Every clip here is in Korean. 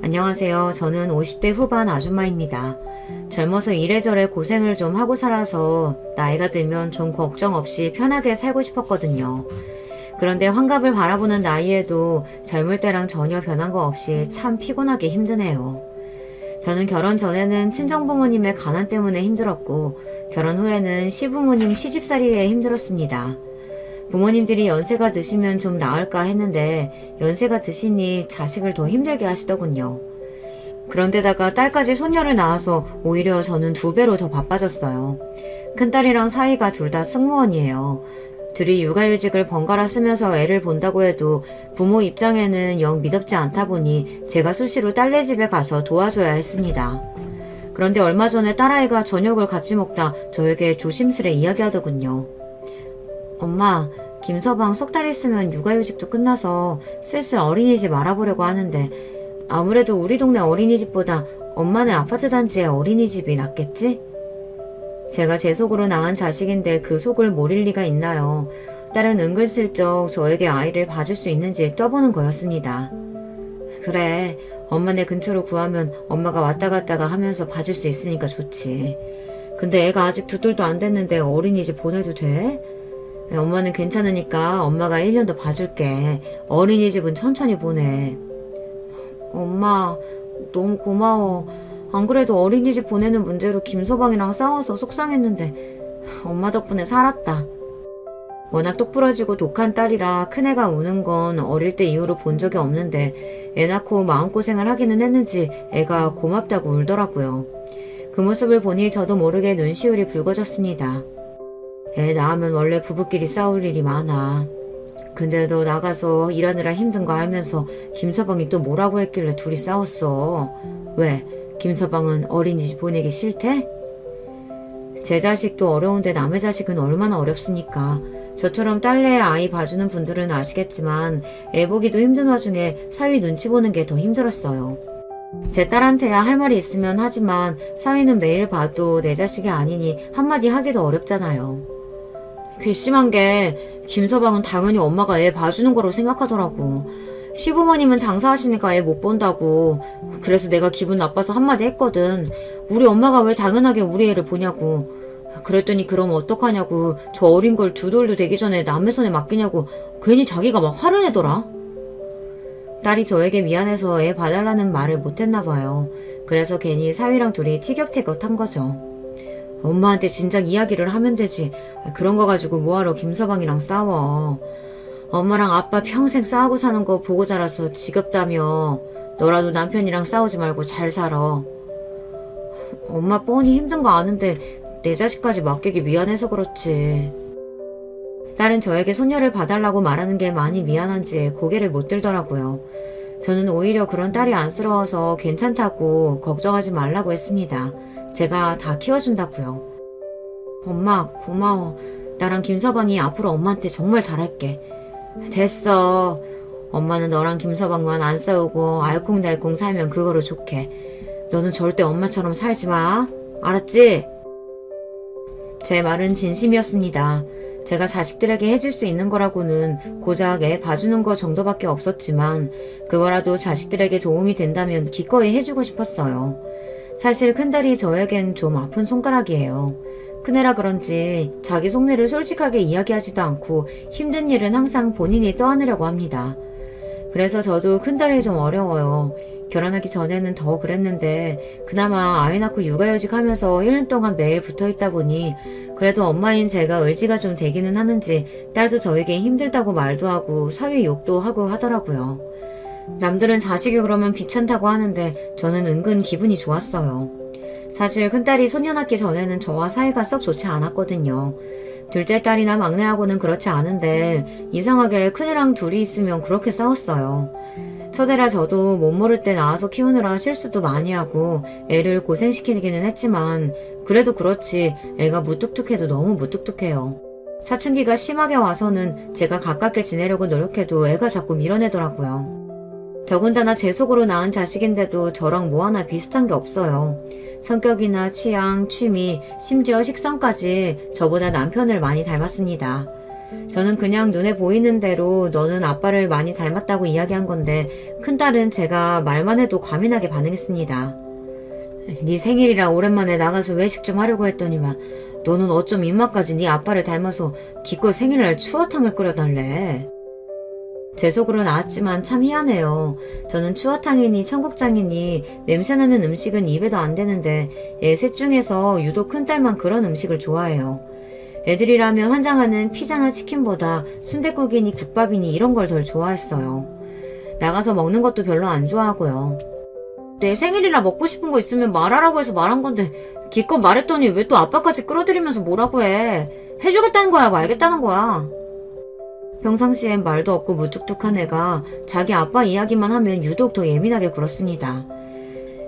안녕하세요. 저는 50대 후반 아줌마입니다. 젊어서 이래저래 고생을 좀 하고 살아서 나이가 들면 좀 걱정 없이 편하게 살고 싶었거든요. 그런데 환갑을 바라보는 나이에도 젊을 때랑 전혀 변한 거 없이 참 피곤하게 힘드네요. 저는 결혼 전에는 친정부모님의 가난 때문에 힘들었고, 결혼 후에는 시부모님 시집살이에 힘들었습니다. 부모님들이 연세가 드시면 좀 나을까 했는데 연세가 드시니 자식을 더 힘들게 하시더군요. 그런데다가 딸까지 손녀를 낳아서 오히려 저는 2배로 더 바빠졌어요. 큰딸이랑 사이가 둘 다 승무원이에요. 둘이 육아휴직을 번갈아 쓰면서 애를 본다고 해도 부모 입장에는 영 미덥지 않다 보니 제가 수시로 딸네 집에 가서 도와줘야 했습니다. 그런데 얼마 전에 딸아이가 저녁을 같이 먹다 저에게 조심스레 이야기하더군요. 엄마, 김서방 석 달 있으면 육아휴직도 끝나서 슬슬 어린이집 알아보려고 하는데 아무래도 우리 동네 어린이집보다 엄마네 아파트 단지의 어린이집이 낫겠지? 제가 제 속으로 낳은 자식인데 그 속을 모를 리가 있나요? 딸은 은근슬쩍 저에게 아이를 봐줄 수 있는지 떠보는 거였습니다. 그래, 엄마네 근처로 구하면 엄마가 왔다 갔다가 하면서 봐줄 수 있으니까 좋지. 근데 애가 아직 2돌도 안 됐는데 어린이집 보내도 돼? 엄마는 괜찮으니까 엄마가 1년 더 봐줄게. 어린이집은 천천히 보내. 엄마, 너무 고마워. 안 그래도 어린이집 보내는 문제로 김서방이랑 싸워서 속상했는데 엄마 덕분에 살았다. 워낙 똑부러지고 독한 딸이라 큰애가 우는 건 어릴 때 이후로 본 적이 없는데 애 낳고 마음고생을 하기는 했는지 애가 고맙다고 울더라고요. 그 모습을 보니 저도 모르게 눈시울이 붉어졌습니다. 애 낳으면 원래 부부끼리 싸울 일이 많아. 근데 너 나가서 일하느라 힘든 거 알면서 김서방이 또 뭐라고 했길래 둘이 싸웠어. 왜? 김서방은 어린이집 보내기 싫대? 제 자식도 어려운데 남의 자식은 얼마나 어렵습니까? 저처럼 딸내 아이 봐주는 분들은 아시겠지만 애 보기도 힘든 와중에 사위 눈치 보는 게 더 힘들었어요. 제 딸한테야 할 말이 있으면 하지만 사위는 매일 봐도 내 자식이 아니니 한마디 하기도 어렵잖아요. 괘씸한 게 김서방은 당연히 엄마가 애 봐주는 거로 생각하더라고. 시부모님은 장사하시니까 애 못 본다고. 그래서 내가 기분 나빠서 한마디 했거든. 우리 엄마가 왜 당연하게 우리 애를 보냐고. 그랬더니 그럼 어떡하냐고. 저 어린 걸 2돌도 되기 전에 남의 손에 맡기냐고 괜히 자기가 막 화를 내더라. 딸이 저에게 미안해서 애 봐달라는 말을 못했나 봐요. 그래서 괜히 사위랑 둘이 티격태격한 거죠. 엄마한테 진작 이야기를 하면 되지. 그런 거 가지고 뭐하러 김서방이랑 싸워. 엄마랑 아빠 평생 싸우고 사는 거 보고 자라서 지겹다며. 너라도 남편이랑 싸우지 말고 잘 살아. 엄마 뻔히 힘든 거 아는데 내 자식까지 맡기기 미안해서 그렇지. 딸은 저에게 손녀를 봐달라고 말하는 게 많이 미안한지 고개를 못 들더라고요. 저는 오히려 그런 딸이 안쓰러워서 괜찮다고 걱정하지 말라고 했습니다. 제가 다 키워준다고요. 엄마 고마워. 나랑 김서방이 앞으로 엄마한테 정말 잘할게. 됐어. 엄마는 너랑 김서방만 안 싸우고 알콩달콩 살면 그거로 좋게. 너는 절대 엄마처럼 살지 마. 알았지? 제 말은 진심이었습니다. 제가 자식들에게 해줄 수 있는 거라고는 고작 애 봐주는 거 정도밖에 없었지만 그거라도 자식들에게 도움이 된다면 기꺼이 해주고 싶었어요. 사실 큰딸이 저에겐 좀 아픈 손가락이에요. 큰애라 그런지 자기 속내를 솔직하게 이야기하지도 않고 힘든 일은 항상 본인이 떠안으려고 합니다. 그래서 저도 큰딸이 좀 어려워요. 결혼하기 전에는 더 그랬는데 그나마 아이 낳고 육아휴직 하면서 1년 동안 매일 붙어있다 보니 그래도 엄마인 제가 의지가 좀 되기는 하는지 딸도 저에게 힘들다고 말도 하고 사위 욕도 하고 하더라고요. 남들은 자식이 그러면 귀찮다고 하는데 저는 은근 기분이 좋았어요. 사실 큰딸이 소년 낳기 전에는 저와 사이가 썩 좋지 않았거든요. 둘째 딸이나 막내하고는 그렇지 않은데 이상하게 큰애랑 둘이 있으면 그렇게 싸웠어요. 첫애라 저도 못 모를 때 낳아서 키우느라 실수도 많이 하고 애를 고생시키기는 했지만 그래도 그렇지 애가 무뚝뚝해도 너무 무뚝뚝해요. 사춘기가 심하게 와서는 제가 가깝게 지내려고 노력해도 애가 자꾸 밀어내더라고요. 더군다나 제 속으로 낳은 자식인데도 저랑 뭐 하나 비슷한 게 없어요. 성격이나 취향, 취미, 심지어 식성까지 저보다 남편을 많이 닮았습니다. 저는 그냥 눈에 보이는 대로 너는 아빠를 많이 닮았다고 이야기한 건데 큰딸은 제가 말만 해도 과민하게 반응했습니다. 네 생일이라 오랜만에 나가서 외식 좀 하려고 했더니만 너는 어쩜 입맛까지 네 아빠를 닮아서 기껏 생일날 추어탕을 끓여달래. 제 속으로 나왔지만 참 희한해요. 저는 추어탕이니 청국장이니 냄새나는 음식은 입에도 안 대는데 애 셋 중에서 유독 큰딸만 그런 음식을 좋아해요. 애들이라면 환장하는 피자나 치킨보다 순댓국이니 국밥이니 이런 걸 덜 좋아했어요. 나가서 먹는 것도 별로 안 좋아하고요. 내 생일이라 먹고 싶은 거 있으면 말하라고 해서 말한 건데 기껏 말했더니 왜 또 아빠까지 끌어들이면서 뭐라고 해. 해주겠다는 거야 말겠다는 거야. 평상시엔 말도 없고 무뚝뚝한 애가 자기 아빠 이야기만 하면 유독 더 예민하게 굴었습니다.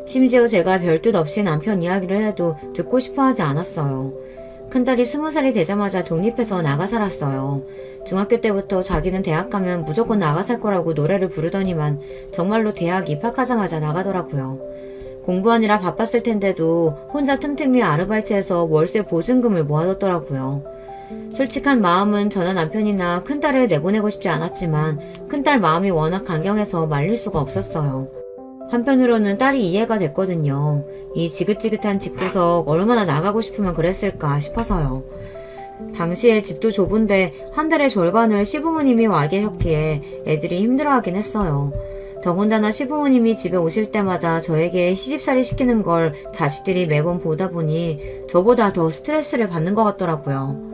심지어 제가 별뜻 없이 남편 이야기를 해도 듣고 싶어 하지 않았어요. 큰딸이 20살이 되자마자 독립해서 나가 살았어요. 중학교 때부터 자기는 대학 가면 무조건 나가 살 거라고 노래를 부르더니만 정말로 대학 입학하자마자 나가더라고요. 공부하느라 바빴을 텐데도 혼자 틈틈이 아르바이트해서 월세 보증금을 모아뒀더라고요. 솔직한 마음은 저나 남편이나 큰딸을 내보내고 싶지 않았지만 큰딸 마음이 워낙 강경해서 말릴 수가 없었어요. 한편으로는 딸이 이해가 됐거든요. 이 지긋지긋한 집구석 얼마나 나가고 싶으면 그랬을까 싶어서요. 당시에 집도 좁은데 한 달의 절반을 시부모님이 와 계셨기에 애들이 힘들어하긴 했어요. 더군다나 시부모님이 집에 오실 때마다 저에게 시집살이 시키는 걸 자식들이 매번 보다 보니 저보다 더 스트레스를 받는 것 같더라고요.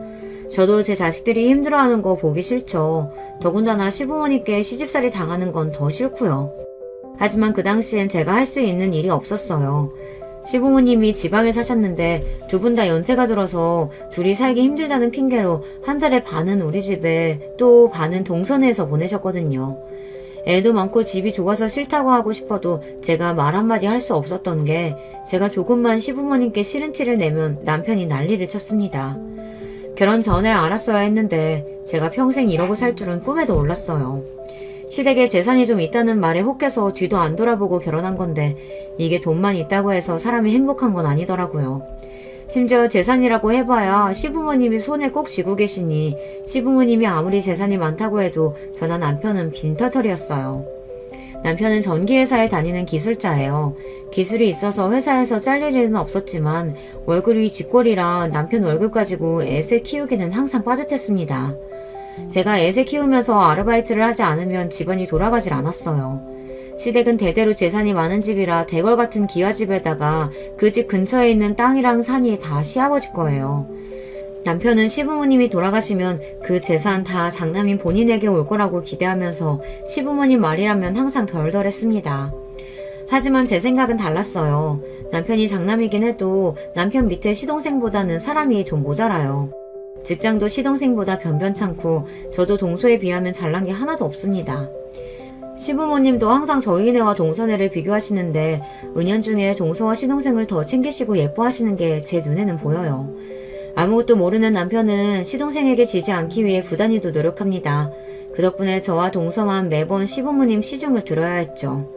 저도 제 자식들이 힘들어하는 거 보기 싫죠. 더군다나 시부모님께 시집살이 당하는 건 더 싫고요. 하지만 그 당시엔 제가 할 수 있는 일이 없었어요. 시부모님이 지방에 사셨는데 두 분 다 연세가 들어서 둘이 살기 힘들다는 핑계로 한 달에 반은 우리 집에 또 반은 동선에서 보내셨거든요. 애도 많고 집이 좁아서 싫다고 하고 싶어도 제가 말 한마디 할 수 없었던 게 제가 조금만 시부모님께 싫은 티를 내면 남편이 난리를 쳤습니다. 결혼 전에 알았어야 했는데 제가 평생 이러고 살 줄은 꿈에도 몰랐어요. 시댁에 재산이 좀 있다는 말에 혹해서 뒤도 안 돌아보고 결혼한 건데 이게 돈만 있다고 해서 사람이 행복한 건 아니더라고요. 심지어 재산이라고 해봐야 시부모님이 손에 꼭 쥐고 계시니 시부모님이 아무리 재산이 많다고 해도 저나 남편은 빈털털이었어요. 남편은 전기회사에 다니는 기술자예요. 기술이 있어서 회사에서 잘릴 일은 없었지만 월급이 쥐꼬리라 남편 월급 가지고 애새 키우기는 항상 빠듯했습니다. 제가 애새 키우면서 아르바이트를 하지 않으면 집안이 돌아가질 않았어요. 시댁은 대대로 재산이 많은 집이라 대궐 같은 기와집에다가 그 집 근처에 있는 땅이랑 산이 다 시아버지 거예요. 남편은 시부모님이 돌아가시면 그 재산 다 장남인 본인에게 올 거라고 기대하면서 시부모님 말이라면 항상 덜덜했습니다. 하지만 제 생각은 달랐어요. 남편이 장남이긴 해도 남편 밑에 시동생보다는 사람이 좀 모자라요. 직장도 시동생보다 변변찮고 저도 동서에 비하면 잘난 게 하나도 없습니다. 시부모님도 항상 저희네와 동서네를 비교하시는데 은연중에 동서와 시동생을 더 챙기시고 예뻐하시는 게 제 눈에는 보여요. 아무것도 모르는 남편은 시동생에게 지지 않기 위해 부단히도 노력합니다. 그 덕분에 저와 동서만 매번 시부모님 시중을 들어야 했죠.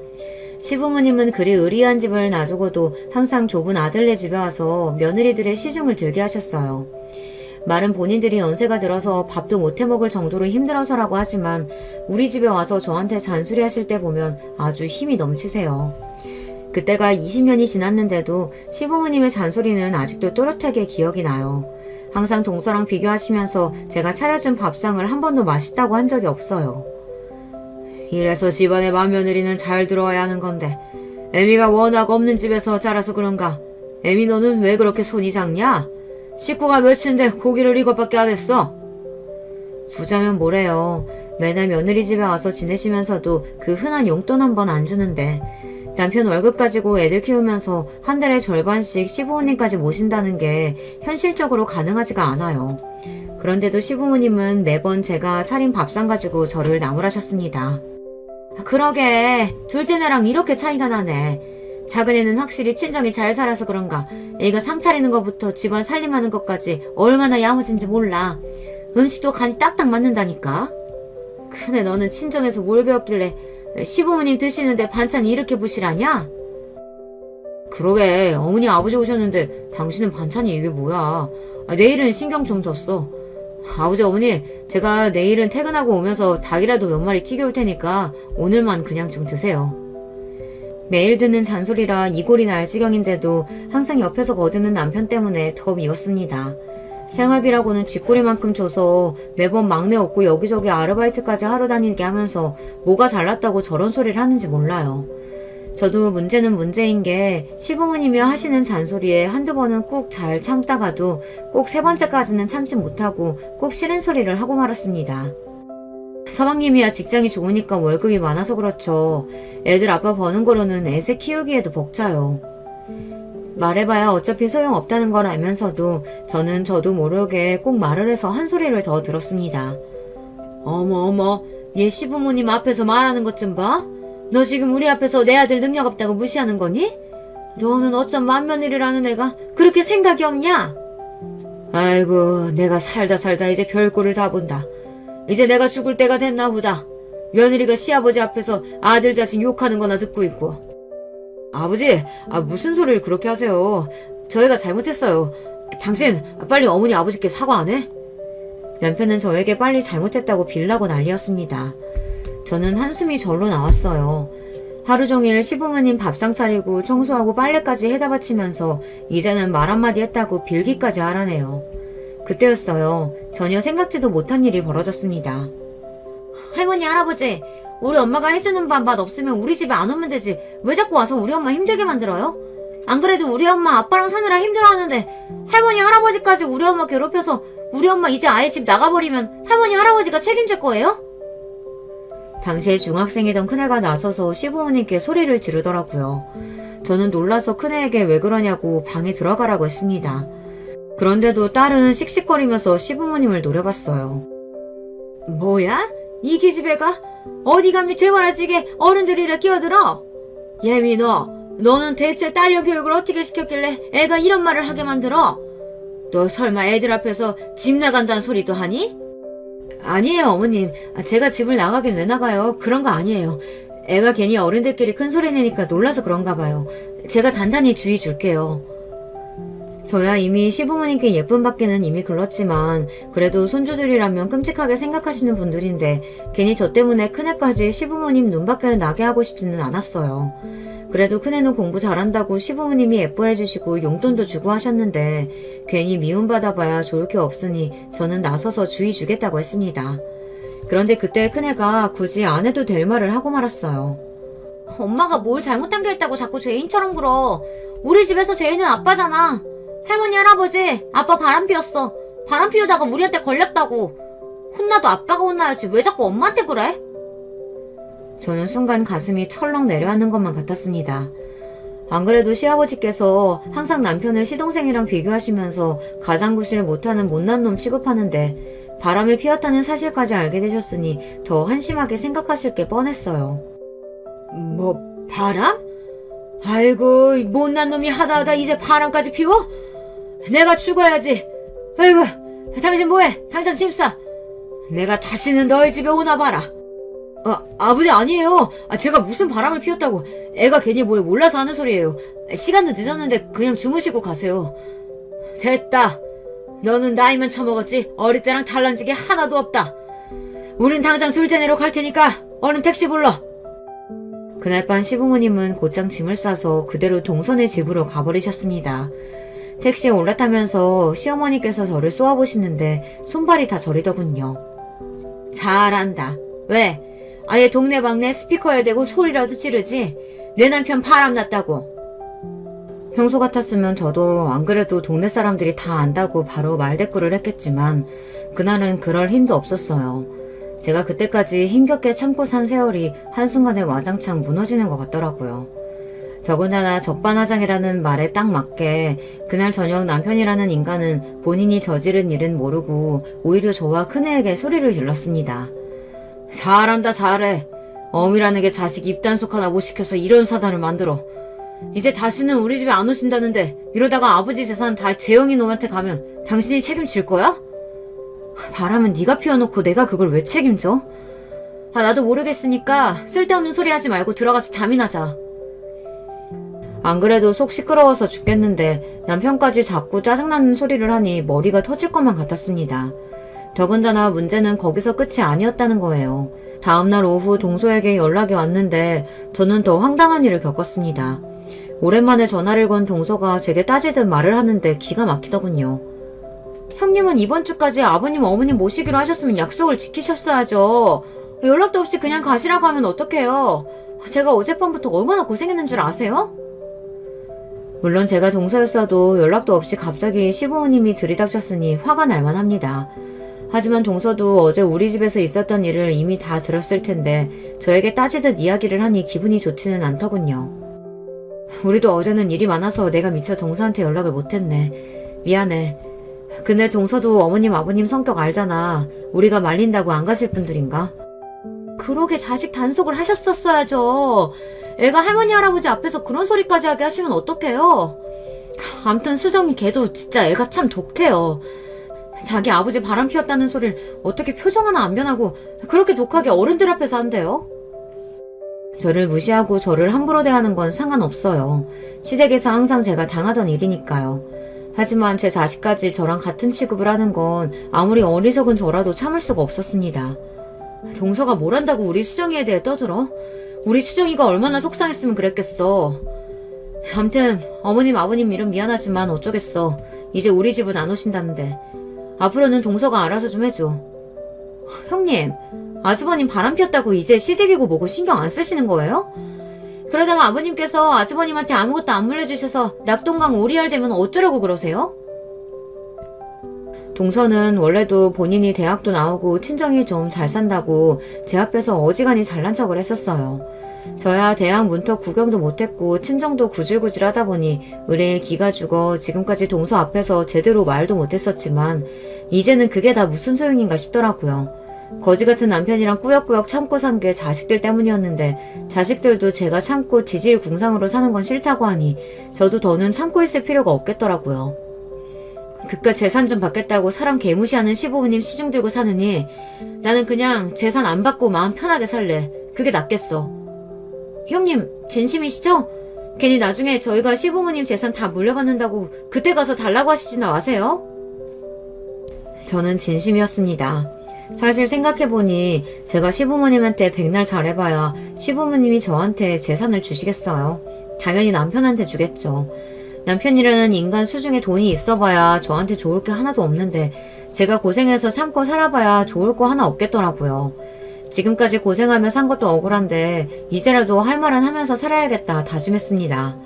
시부모님은 그리 의리한 집을 놔두고도 항상 좁은 아들네 집에 와서 며느리들의 시중을 들게 하셨어요. 말은 본인들이 연세가 들어서 밥도 못 해먹을 정도로 힘들어서라고 하지만 우리 집에 와서 저한테 잔소리 하실 때 보면 아주 힘이 넘치세요. 그때가 20년이 지났는데도 시부모님의 잔소리는 아직도 또렷하게 기억이 나요. 항상 동서랑 비교하시면서 제가 차려준 밥상을 한 번도 맛있다고 한 적이 없어요. 이래서 집안의 맏며느리는 잘 들어와야 하는 건데 애미가 워낙 없는 집에서 자라서 그런가? 애미 너는 왜 그렇게 손이 작냐? 식구가 몇인데 고기를 이것밖에 안 했어? 부자면 뭐래요. 매달 며느리 집에 와서 지내시면서도 그 흔한 용돈 한 번 안 주는데 남편 월급 가지고 애들 키우면서 한 달에 절반씩 시부모님까지 모신다는 게 현실적으로 가능하지가 않아요. 그런데도 시부모님은 매번 제가 차린 밥상 가지고 저를 나무라셨습니다. 그러게 둘째네랑 이렇게 차이가 나네. 작은애는 확실히 친정이 잘 살아서 그런가 애가 상 차리는 것부터 집안 살림하는 것까지 얼마나 야무진지 몰라. 음식도 간이 딱딱 맞는다니까. 큰애 너는 친정에서 뭘 배웠길래 시부모님 드시는데 반찬이 이렇게 부실하냐? 그러게 어머니 아버지 오셨는데 당신은 반찬이 이게 뭐야. 내일은 신경 좀 더 써. 아버지, 어머니, 제가 내일은 퇴근하고 오면서 닭이라도 몇 마리 튀겨올 테니까 오늘만 그냥 좀 드세요. 매일 듣는 잔소리라 이골이 날 지경인데도 항상 옆에서 거드는 남편 때문에 더 미웠습니다. 생활비라고는 쥐꼬리만큼 줘서 매번 막내 없고 여기저기 아르바이트까지 하러 다니게 하면서 뭐가 잘났다고 저런 소리를 하는지 몰라요. 저도 문제는 문제인 게 시부모님이 하시는 잔소리에 한두 번은 꾹 잘 참다가도 꼭 세 번째까지는 참지 못하고 꼭 싫은 소리를 하고 말았습니다. 서방님이야 직장이 좋으니까 월급이 많아서 그렇죠. 애들 아빠 버는 거로는 애새 키우기에도 벅차요. 말해봐야 어차피 소용없다는 걸 알면서도 저는 저도 모르게 꼭 말을 해서 한 소리를 더 들었습니다. 어머, 얘 시부모님 앞에서 말하는 것 좀 봐. 너 지금 우리 앞에서 내 아들 능력 없다고 무시하는 거니? 너는 어쩜 맏며느리라는 애가 그렇게 생각이 없냐? 아이고, 내가 살다 이제 별꼴을 다 본다. 이제 내가 죽을 때가 됐나 보다. 며느리가 시아버지 앞에서 아들 자신 욕하는 거나 듣고 있고. 아버지, 무슨 소리를 그렇게 하세요. 저희가 잘못했어요. 당신 빨리 어머니 아버지께 사과 안 해? 남편은 저에게 빨리 잘못했다고 빌라고 난리였습니다. 저는 한숨이 절로 나왔어요. 하루 종일 시부모님 밥상 차리고 청소하고 빨래까지 해다 바치면서 이제는 말 한마디 했다고 빌기까지 하라네요. 그때였어요. 전혀 생각지도 못한 일이 벌어졌습니다. 할머니, 할아버지, 우리 엄마가 해주는 밥 맛 없으면 우리 집에 안 오면 되지. 왜 자꾸 와서 우리 엄마 힘들게 만들어요? 안 그래도 우리 엄마 아빠랑 사느라 힘들어하는데 할머니, 할아버지까지 우리 엄마 괴롭혀서 우리 엄마 이제 아예 집 나가버리면 할머니, 할아버지가 책임질 거예요? 당시에 중학생이던 큰애가 나서서 시부모님께 소리를 지르더라고요. 저는 놀라서 큰애에게 왜 그러냐고 방에 들어가라고 했습니다. 그런데도 딸은 씩씩거리면서 시부모님을 노려봤어요. 뭐야? 이 기집애가? 어디 감히 되바라지게 어른들이라 끼어들어? 예미 너는 대체 딸려 교육을 어떻게 시켰길래 애가 이런 말을 하게 만들어? 너 설마 애들 앞에서 집 나간다는 소리도 하니? 아니에요, 어머님. 제가 집을 나가긴 왜 나가요? 그런 거 아니에요. 애가 괜히 어른들끼리 큰 소리 내니까 놀라서 그런가 봐요. 제가 단단히 주의 줄게요. 저야 이미 시부모님께 예쁨 받기는 이미 글렀지만 그래도 손주들이라면 끔찍하게 생각하시는 분들인데 괜히 저 때문에 큰애까지 시부모님 눈밖에 나게 하고 싶지는 않았어요. 그래도 큰애는 공부 잘한다고 시부모님이 예뻐해주시고 용돈도 주고 하셨는데 괜히 미움받아봐야 좋을 게 없으니 저는 나서서 주의 주겠다고 했습니다. 그런데 그때 큰애가 굳이 안 해도 될 말을 하고 말았어요. 엄마가 뭘 잘못한 게 있다고 자꾸 죄인처럼 굴어. 우리 집에서 죄인은 아빠잖아. 할머니, 할아버지, 아빠 바람 피웠어. 바람 피우다가 우리한테 걸렸다고. 혼나도 아빠가 혼나야지 왜 자꾸 엄마한테 그래? 저는 순간 가슴이 철렁 내려앉는 것만 같았습니다. 안 그래도 시아버지께서 항상 남편을 시동생이랑 비교하시면서 가장구실 못하는 못난 놈 취급하는데 바람을 피웠다는 사실까지 알게 되셨으니 더 한심하게 생각하실 게 뻔했어요. 뭐 바람? 아이고, 못난 놈이 하다 이제 바람까지 피워? 내가 죽어야지. 아이고, 당신 뭐해? 당장 짐 싸. 내가 다시는 너희 집에 오나 봐라. 아버지, 아니에요. 제가 무슨 바람을 피웠다고. 애가 괜히 뭘 몰라서 하는 소리예요. 시간도 늦었는데 그냥 주무시고 가세요. 됐다. 너는 나이만 처먹었지 어릴 때랑 달라진 게 하나도 없다. 우린 당장 둘째 내로 갈 테니까 얼른 택시 불러. 그날 밤 시부모님은 곧장 짐을 싸서 그대로 동선의 집으로 가버리셨습니다. 택시에 올라타면서 시어머니께서 저를 쏘아보시는데 손발이 다 저리더군요. 잘한다. 왜? 아예 동네방네 스피커에 대고 소리라도 지르지? 내 남편 바람났다고. 평소 같았으면 저도 안 그래도 동네 사람들이 다 안다고 바로 말대꾸를 했겠지만 그날은 그럴 힘도 없었어요. 제가 그때까지 힘겹게 참고 산 세월이 한순간에 와장창 무너지는 것 같더라고요. 더군다나 적반하장이라는 말에 딱 맞게 그날 저녁 남편이라는 인간은 본인이 저지른 일은 모르고 오히려 저와 큰애에게 소리를 질렀습니다. 잘한다, 잘해. 어미라는 게 자식 입단속 하나 못 시켜서 이런 사단을 만들어. 이제 다시는 우리 집에 안 오신다는데 이러다가 아버지 재산 다 재영이 놈한테 가면 당신이 책임질 거야? 바람은 네가 피워놓고 내가 그걸 왜 책임져? 나도 모르겠으니까 쓸데없는 소리 하지 말고 들어가서 잠이나 자. 안 그래도 속 시끄러워서 죽겠는데 남편까지 자꾸 짜증나는 소리를 하니 머리가 터질 것만 같았습니다. 더군다나 문제는 거기서 끝이 아니었다는 거예요. 다음날 오후 동서에게 연락이 왔는데 저는 더 황당한 일을 겪었습니다. 오랜만에 전화를 건 동서가 제게 따지듯 말을 하는데 기가 막히더군요. 형님은 이번 주까지 아버님 어머님 모시기로 하셨으면 약속을 지키셨어야죠. 연락도 없이 그냥 가시라고 하면 어떡해요. 제가 어젯밤부터 얼마나 고생했는 줄 아세요? 물론 제가 동서였어도 연락도 없이 갑자기 시부모님이 들이닥쳤으니 화가 날만 합니다. 하지만 동서도 어제 우리 집에서 있었던 일을 이미 다 들었을 텐데 저에게 따지듯 이야기를 하니 기분이 좋지는 않더군요. 우리도 어제는 일이 많아서 내가 미처 동서한테 연락을 못했네. 미안해. 근데 동서도 어머님 아버님 성격 알잖아. 우리가 말린다고 안 가실 분들인가? 그러게 자식 단속을 하셨었어야죠. 애가 할머니 할아버지 앞에서 그런 소리까지 하게 하시면 어떡해요. 암튼 수정이 걔도 진짜 애가 참 독해요. 자기 아버지 바람 피웠다는 소리를 어떻게 표정 하나 안 변하고 그렇게 독하게 어른들 앞에서 한대요? 저를 무시하고 저를 함부로 대하는 건 상관없어요. 시댁에서 항상 제가 당하던 일이니까요. 하지만 제 자식까지 저랑 같은 취급을 하는 건 아무리 어리석은 저라도 참을 수가 없었습니다. 동서가 뭘 한다고 우리 수정이에 대해 떠들어? 우리 수정이가 얼마나 속상했으면 그랬겠어. 암튼 어머님 아버님 일은 미안하지만 어쩌겠어. 이제 우리 집은 안 오신다는데 앞으로는 동서가 알아서 좀 해줘. 형님, 아주버님 바람 피웠다고 이제 시댁이고 뭐고 신경 안 쓰시는 거예요? 그러다가 아버님께서 아주버님한테 아무것도 안 물려주셔서 낙동강 오리알 되면 어쩌려고 그러세요? 동서는 원래도 본인이 대학도 나오고 친정이 좀 잘 산다고 제 앞에서 어지간히 잘난 척을 했었어요. 저야 대학 문턱 구경도 못했고 친정도 구질구질 하다 보니 의뢰에 기가 죽어 지금까지 동서 앞에서 제대로 말도 못했었지만 이제는 그게 다 무슨 소용인가 싶더라고요. 거지 같은 남편이랑 꾸역꾸역 참고 산 게 자식들 때문이었는데 자식들도 제가 참고 지질궁상으로 사는 건 싫다고 하니 저도 더는 참고 있을 필요가 없겠더라고요. 그깟 재산 좀 받겠다고 사람 개무시하는 시부모님 시중 들고 사느니 나는 그냥 재산 안 받고 마음 편하게 살래. 그게 낫겠어. 형님 진심이시죠? 괜히 나중에 저희가 시부모님 재산 다 물려받는다고 그때 가서 달라고 하시지나 마세요. 저는 진심이었습니다. 사실 생각해보니 제가 시부모님한테 백날 잘해봐야 시부모님이 저한테 재산을 주시겠어요. 당연히 남편한테 주겠죠. 남편이라는 인간 수중에 돈이 있어봐야 저한테 좋을 게 하나도 없는데 제가 고생해서 참고 살아봐야 좋을 거 하나 없겠더라고요. 지금까지 고생하며 산 것도 억울한데 이제라도 할 말은 하면서 살아야겠다 다짐했습니다.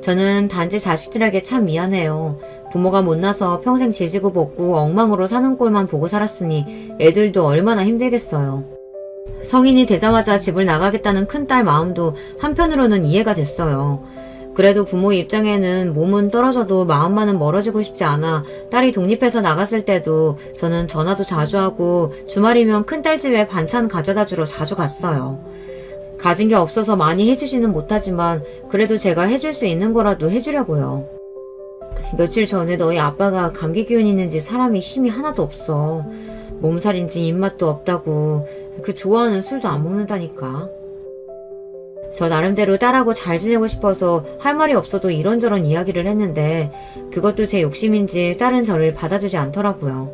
저는 단지 자식들에게 참 미안해요. 부모가 못나서 평생 지지고 볶고 엉망으로 사는 꼴만 보고 살았으니 애들도 얼마나 힘들겠어요. 성인이 되자마자 집을 나가겠다는 큰딸 마음도 한편으로는 이해가 됐어요. 그래도 부모 입장에는 몸은 떨어져도 마음만은 멀어지고 싶지 않아 딸이 독립해서 나갔을 때도 저는 전화도 자주 하고 주말이면 큰딸 집에 반찬 가져다 주러 자주 갔어요. 가진 게 없어서 많이 해주지는 못하지만 그래도 제가 해줄 수 있는 거라도 해주려고요. 며칠 전에 너희 아빠가 감기 기운 있는지 사람이 힘이 하나도 없어. 몸살인지 입맛도 없다고 그 좋아하는 술도 안 먹는다니까. 저 나름대로 딸하고 잘 지내고 싶어서 할 말이 없어도 이런저런 이야기를 했는데 그것도 제 욕심인지 딸은 저를 받아주지 않더라고요.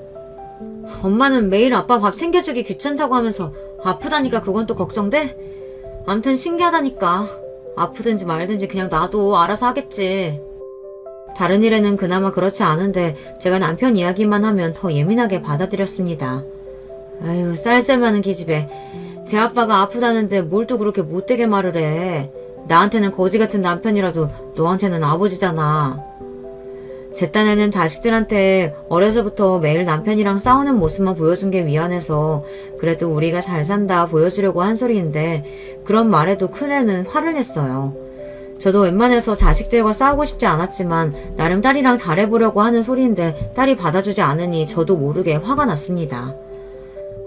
엄마는 매일 아빠 밥 챙겨주기 귀찮다고 하면서 아프다니까 그건 또 걱정돼? 암튼 신기하다니까. 아프든지 말든지 그냥 놔도 알아서 하겠지. 다른 일에는 그나마 그렇지 않은데 제가 남편 이야기만 하면 더 예민하게 받아들였습니다. 아유 쌀쌀하는 기집애. 제 아빠가 아프다는데 뭘 또 그렇게 못되게 말을 해. 나한테는 거지 같은 남편이라도 너한테는 아버지잖아. 제 딴에는 자식들한테 어려서부터 매일 남편이랑 싸우는 모습만 보여준 게 미안해서 그래도 우리가 잘 산다 보여주려고 한 소리인데 그런 말에도 큰애는 화를 냈어요. 저도 웬만해서 자식들과 싸우고 싶지 않았지만 나름 딸이랑 잘해보려고 하는 소리인데 딸이 받아주지 않으니 저도 모르게 화가 났습니다.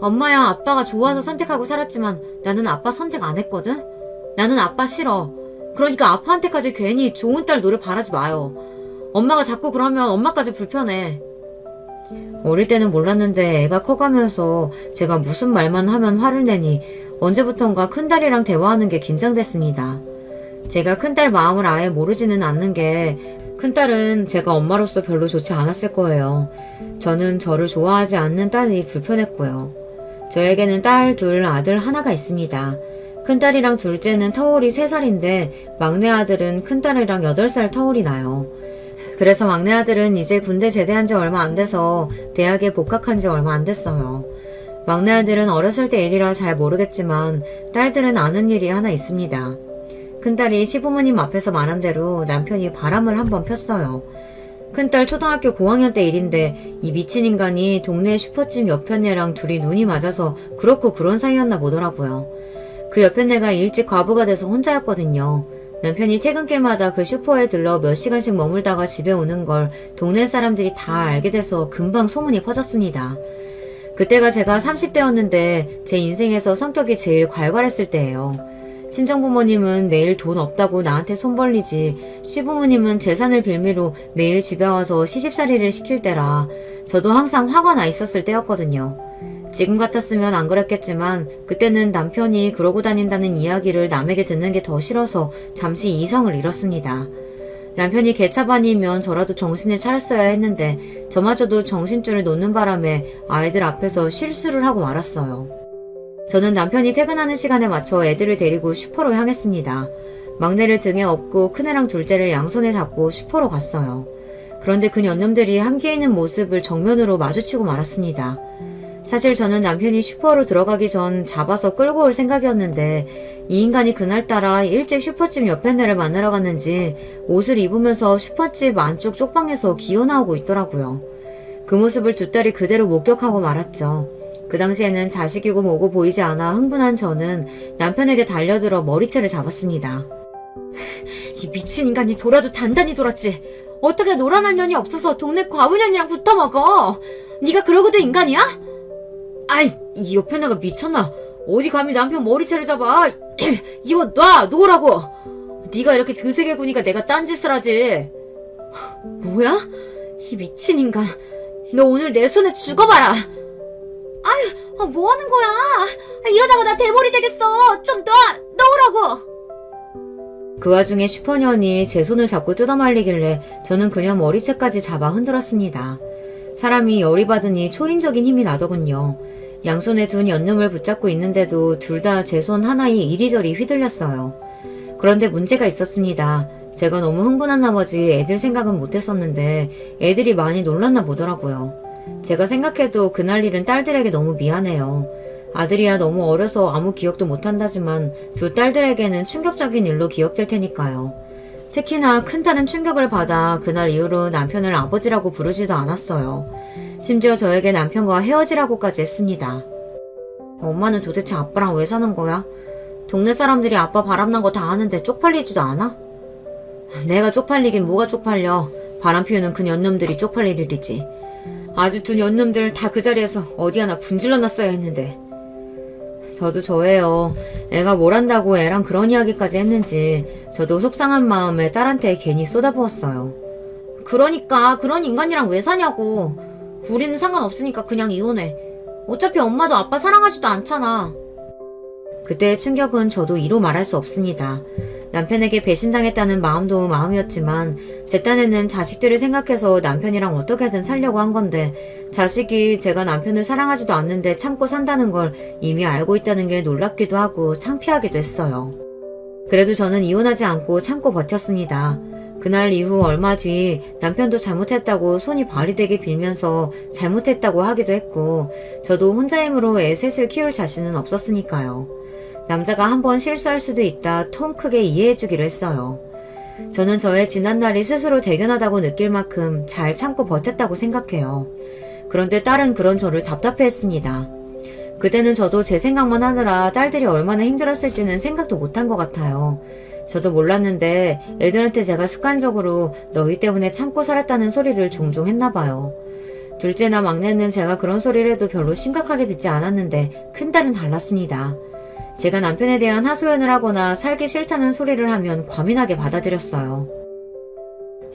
엄마야 아빠가 좋아서 선택하고 살았지만 나는 아빠 선택 안 했거든? 나는 아빠 싫어. 그러니까 아빠한테까지 괜히 좋은 딸 노를 바라지 마요. 엄마가 자꾸 그러면 엄마까지 불편해. 어릴 때는 몰랐는데 애가 커가면서 제가 무슨 말만 하면 화를 내니 언제부턴가 큰딸이랑 대화하는 게 긴장됐습니다. 제가 큰딸 마음을 아예 모르지는 않는 게 큰딸은 제가 엄마로서 별로 좋지 않았을 거예요. 저는 저를 좋아하지 않는 딸이 불편했고요. 저에게는 딸 둘, 아들 하나가 있습니다. 큰딸이랑 둘째는 터울이 3살인데 막내 아들은 큰딸이랑 8살 터울이 나요. 그래서 막내 아들은 이제 군대 제대한 지 얼마 안 돼서 대학에 복학한 지 얼마 안 됐어요. 막내 아들은 어렸을 때 일이라 잘 모르겠지만 딸들은 아는 일이 하나 있습니다. 큰딸이 시부모님 앞에서 말한 대로 남편이 바람을 한번 폈어요. 큰딸 초등학교 고학년 때 일인데 이 미친 인간이 동네 슈퍼집 옆에 애랑 둘이 눈이 맞아서 그렇고 그런 사이였나 보더라고요. 그 옆에 애가 일찍 과부가 돼서 혼자였거든요. 남편이 퇴근길마다 그 슈퍼에 들러 몇 시간씩 머물다가 집에 오는 걸 동네 사람들이 다 알게 돼서 금방 소문이 퍼졌습니다. 그때가 제가 30대였는데 제 인생에서 성격이 제일 괄괄했을 때예요. 친정부모님은 매일 돈 없다고 나한테 손 벌리지 시부모님은 재산을 빌미로 매일 집에 와서 시집살이를 시킬 때라 저도 항상 화가 나 있었을 때였거든요. 지금 같았으면 안 그랬겠지만 그때는 남편이 그러고 다닌다는 이야기를 남에게 듣는 게 더 싫어서 잠시 이성을 잃었습니다. 남편이 개차반이면 저라도 정신을 차렸어야 했는데 저마저도 정신줄을 놓는 바람에 아이들 앞에서 실수를 하고 말았어요. 저는 남편이 퇴근하는 시간에 맞춰 애들을 데리고 슈퍼로 향했습니다. 막내를 등에 업고 큰애랑 둘째를 양손에 잡고 슈퍼로 갔어요. 그런데 그 년놈들이 함께 있는 모습을 정면으로 마주치고 말았습니다. 사실 저는 남편이 슈퍼로 들어가기 전 잡아서 끌고 올 생각이었는데 이 인간이 그날따라 일찍 슈퍼집 옆에 애를 만나러 갔는지 옷을 입으면서 슈퍼집 안쪽 쪽방에서 기어나오고 있더라고요. 그 모습을 두 딸이 그대로 목격하고 말았죠. 그 당시에는 자식이고 뭐고 보이지 않아 흥분한 저는 남편에게 달려들어 머리채를 잡았습니다. 이 미친 인간이 돌아도 단단히 돌았지. 어떻게 노란할 년이 없어서 동네 과부년이랑 붙어먹어. 네가 그러고도 인간이야? 아이, 이 옆에 나가 미쳤나? 어디 감히 남편 머리채를 잡아? 이거 놓으라고. 네가 이렇게 드세게 구니까 내가 딴짓을 하지. 뭐야? 이 미친 인간. 너 오늘 내 손에 죽어봐라. 아유, 뭐 하는 거야? 이러다가 나 대머리 되겠어. 좀 놓으라고. 그 와중에 슈퍼년이 제 손을 잡고 뜯어말리길래 저는 그녀 머리채까지 잡아 흔들었습니다. 사람이 열이 받으니 초인적인 힘이 나더군요. 양손에 둔 연놈을 붙잡고 있는데도 둘 다 제 손 하나에 이리저리 휘둘렸어요. 그런데 문제가 있었습니다. 제가 너무 흥분한 나머지 애들 생각은 못했었는데 애들이 많이 놀랐나 보더라고요. 제가 생각해도 그날 일은 딸들에게 너무 미안해요. 아들이야 너무 어려서 아무 기억도 못한다지만 두 딸들에게는 충격적인 일로 기억될 테니까요. 특히나 큰딸은 충격을 받아 그날 이후로 남편을 아버지라고 부르지도 않았어요. 심지어 저에게 남편과 헤어지라고까지 했습니다. 엄마는 도대체 아빠랑 왜 사는 거야? 동네 사람들이 아빠 바람난 거 다 아는데 쪽팔리지도 않아? 내가 쪽팔리긴 뭐가 쪽팔려. 바람 피우는 그 년놈들이 쪽팔릴 일이지. 아주 두 년놈들 다 그 자리에서 어디 하나 분질러 놨어야 했는데. 저도 저예요. 애가 뭘 한다고 애랑 그런 이야기까지 했는지 저도 속상한 마음에 딸한테 괜히 쏟아부었어요. 그러니까 그런 인간이랑 왜 사냐고. 우리는 상관없으니까 그냥 이혼해. 어차피 엄마도 아빠 사랑하지도 않잖아. 그때의 충격은 저도 이로 말할 수 없습니다. 남편에게 배신당했다는 마음도 마음이었지만 제 딴에는 자식들을 생각해서 남편이랑 어떻게든 살려고 한 건데 자식이 제가 남편을 사랑하지도 않는데 참고 산다는 걸 이미 알고 있다는 게 놀랍기도 하고 창피하기도 했어요. 그래도 저는 이혼하지 않고 참고 버텼습니다. 그날 이후 얼마 뒤 남편도 잘못했다고 손이 발이 되게 빌면서 잘못했다고 하기도 했고 저도 혼자 힘으로 애 셋을 키울 자신은 없었으니까요. 남자가 한번 실수할 수도 있다 통 크게 이해해주기로 했어요. 저는 저의 지난날이 스스로 대견하다고 느낄 만큼 잘 참고 버텼다고 생각해요. 그런데 딸은 그런 저를 답답해했습니다. 그때는 저도 제 생각만 하느라 딸들이 얼마나 힘들었을지는 생각도 못한 것 같아요. 저도 몰랐는데 애들한테 제가 습관적으로 너희 때문에 참고 살았다는 소리를 종종 했나봐요. 둘째나 막내는 제가 그런 소리를 해도 별로 심각하게 듣지 않았는데 큰딸은 달랐습니다. 제가 남편에 대한 하소연을 하거나 살기 싫다는 소리를 하면 과민하게 받아들였어요.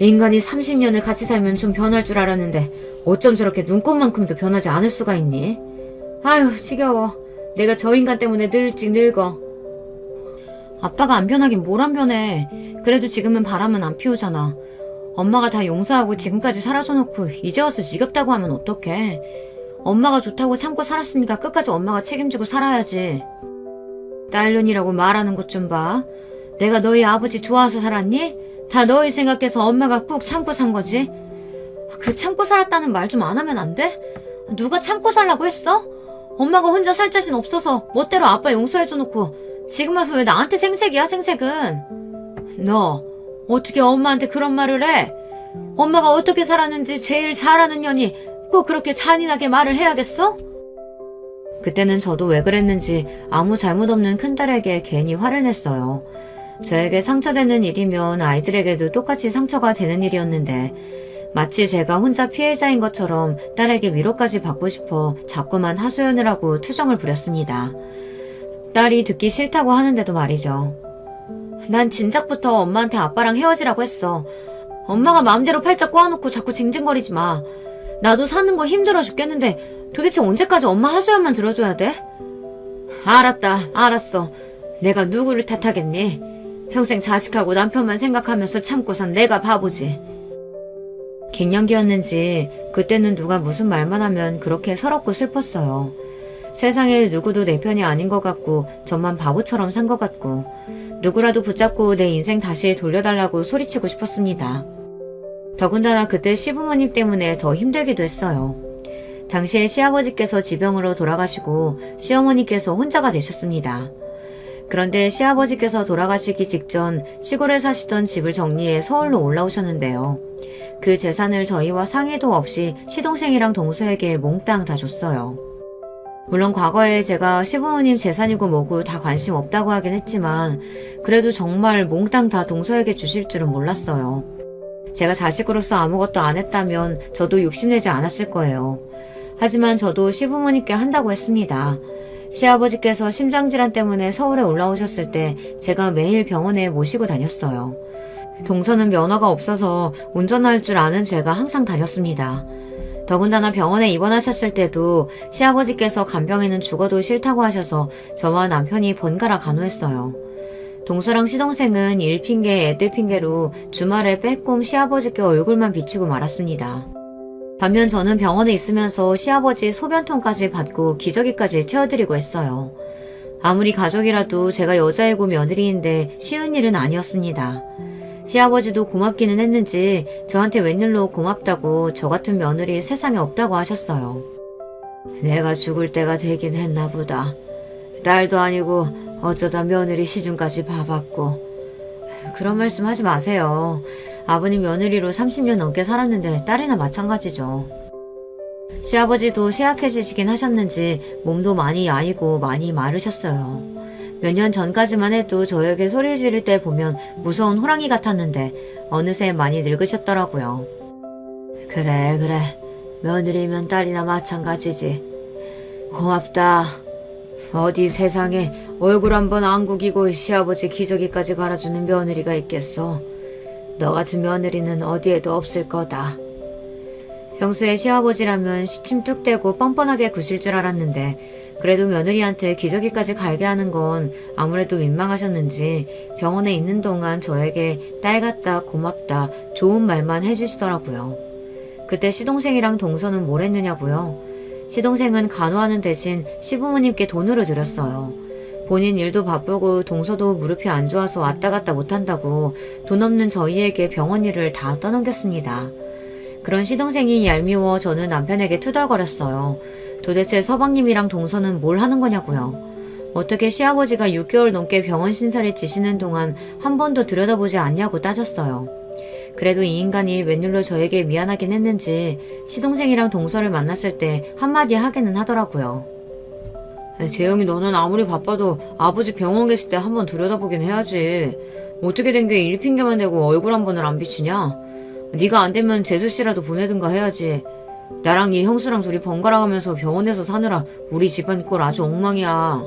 인간이 30년을 같이 살면 좀 변할 줄 알았는데 어쩜 저렇게 눈꽃만큼도 변하지 않을 수가 있니? 아휴 지겨워. 내가 저 인간 때문에 늙지 늙어. 아빠가 안 변하긴 뭘 안 변해. 그래도 지금은 바람은 안 피우잖아. 엄마가 다 용서하고 지금까지 살아줘놓고 이제 와서 지겹다고 하면 어떡해. 엄마가 좋다고 참고 살았으니까 끝까지 엄마가 책임지고 살아야지. 딸년이라고 말하는 것 좀 봐. 내가 너희 아버지 좋아서 살았니? 다 너희 생각해서 엄마가 꾹 참고 산 거지. 그 참고 살았다는 말 좀 안 하면 안 돼? 누가 참고 살라고 했어? 엄마가 혼자 살 자신 없어서 멋대로 아빠 용서해줘놓고 지금 와서 왜 나한테 생색이야, 생색은. 너 어떻게 엄마한테 그런 말을 해? 엄마가 어떻게 살았는지 제일 잘 아는 년이 꼭 그렇게 잔인하게 말을 해야겠어? 그때는 저도 왜 그랬는지 아무 잘못 없는 큰딸에게 괜히 화를 냈어요. 저에게 상처되는 일이면 아이들에게도 똑같이 상처가 되는 일이었는데 마치 제가 혼자 피해자인 것처럼 딸에게 위로까지 받고 싶어 자꾸만 하소연을 하고 투정을 부렸습니다. 딸이 듣기 싫다고 하는데도 말이죠. 난 진작부터 엄마한테 아빠랑 헤어지라고 했어. 엄마가 마음대로 팔짝 꼬아놓고 자꾸 징징거리지 마. 나도 사는 거 힘들어 죽겠는데 도대체 언제까지 엄마 하소연만 들어줘야 돼? 알았다, 알았어. 내가 누구를 탓하겠니? 평생 자식하고 남편만 생각하면서 참고 산 내가 바보지. 갱년기였는지 그때는 누가 무슨 말만 하면 그렇게 서럽고 슬펐어요. 세상에 누구도 내 편이 아닌 것 같고 저만 바보처럼 산 것 같고 누구라도 붙잡고 내 인생 다시 돌려달라고 소리치고 싶었습니다. 더군다나 그때 시부모님 때문에 더 힘들기도 했어요. 당시에 시아버지께서 지병으로 돌아가시고 시어머니께서 혼자가 되셨습니다. 그런데 시아버지께서 돌아가시기 직전 시골에 사시던 집을 정리해 서울로 올라오셨는데요. 그 재산을 저희와 상의도 없이 시동생이랑 동서에게 몽땅 다 줬어요. 물론 과거에 제가 시부모님 재산이고 뭐고 다 관심 없다고 하긴 했지만 그래도 정말 몽땅 다 동서에게 주실 줄은 몰랐어요. 제가 자식으로서 아무것도 안 했다면 저도 욕심내지 않았을 거예요. 하지만 저도 시부모님께 한다고 했습니다. 시아버지께서 심장질환 때문에 서울에 올라오셨을 때 제가 매일 병원에 모시고 다녔어요. 동서는 면허가 없어서 운전할 줄 아는 제가 항상 다녔습니다. 더군다나 병원에 입원하셨을 때도 시아버지께서 간병인은 죽어도 싫다고 하셔서 저와 남편이 번갈아 간호했어요. 동서랑 시동생은 일 핑계, 애들 핑계로 주말에 빼꼼 시아버지께 얼굴만 비추고 말았습니다. 반면 저는 병원에 있으면서 시아버지 소변통까지 받고 기저귀까지 채워드리고 했어요. 아무리 가족이라도 제가 여자이고 며느리인데 쉬운 일은 아니었습니다. 시아버지도 고맙기는 했는지 저한테 웬일로 고맙다고 저 같은 며느리 세상에 없다고 하셨어요. 내가 죽을 때가 되긴 했나 보다. 딸도 아니고 어쩌다 며느리 시중까지 봐봤고. 그런 말씀 하지 마세요. 아버님 며느리로 30년 넘게 살았는데 딸이나 마찬가지죠. 시아버지도 쇠약해지시긴 하셨는지 몸도 많이 야이고 많이 마르셨어요. 몇 년 전까지만 해도 저에게 소리 지를 때 보면 무서운 호랑이 같았는데 어느새 많이 늙으셨더라고요. 그래. 며느리면 딸이나 마찬가지지. 고맙다. 어디 세상에 얼굴 한번 안 구기고 시아버지 기저귀까지 갈아주는 며느리가 있겠어. 너 같은 며느리는 어디에도 없을 거다. 평소에 시아버지라면 시침 뚝 떼고 뻔뻔하게 구실 줄 알았는데 그래도 며느리한테 기저귀까지 갈게 하는 건 아무래도 민망하셨는지 병원에 있는 동안 저에게 딸 같다, 고맙다, 좋은 말만 해주시더라고요. 그때 시동생이랑 동서는 뭘 했느냐고요? 시동생은 간호하는 대신 시부모님께 돈으로 드렸어요. 본인 일도 바쁘고 동서도 무릎이 안 좋아서 왔다 갔다 못한다고 돈 없는 저희에게 병원 일을 다 떠넘겼습니다. 그런 시동생이 얄미워 저는 남편에게 투덜거렸어요. 도대체 서방님이랑 동서는 뭘 하는 거냐고요. 어떻게 시아버지가 6개월 넘게 병원 신사를 지시는 동안 한 번도 들여다보지 않냐고 따졌어요. 그래도 이 인간이 웬일로 저에게 미안하긴 했는지 시동생이랑 동서를 만났을 때 한마디 하기는 하더라고요. 재영이 너는 아무리 바빠도 아버지 병원 계실 때 한 번 들여다보긴 해야지. 어떻게 된 게 일 핑계만 대고 얼굴 한 번을 안 비추냐? 네가 안 되면 재수씨라도 보내든가 해야지. 나랑 네 형수랑 둘이 번갈아 가면서 병원에서 사느라 우리 집안 꼴 아주 엉망이야.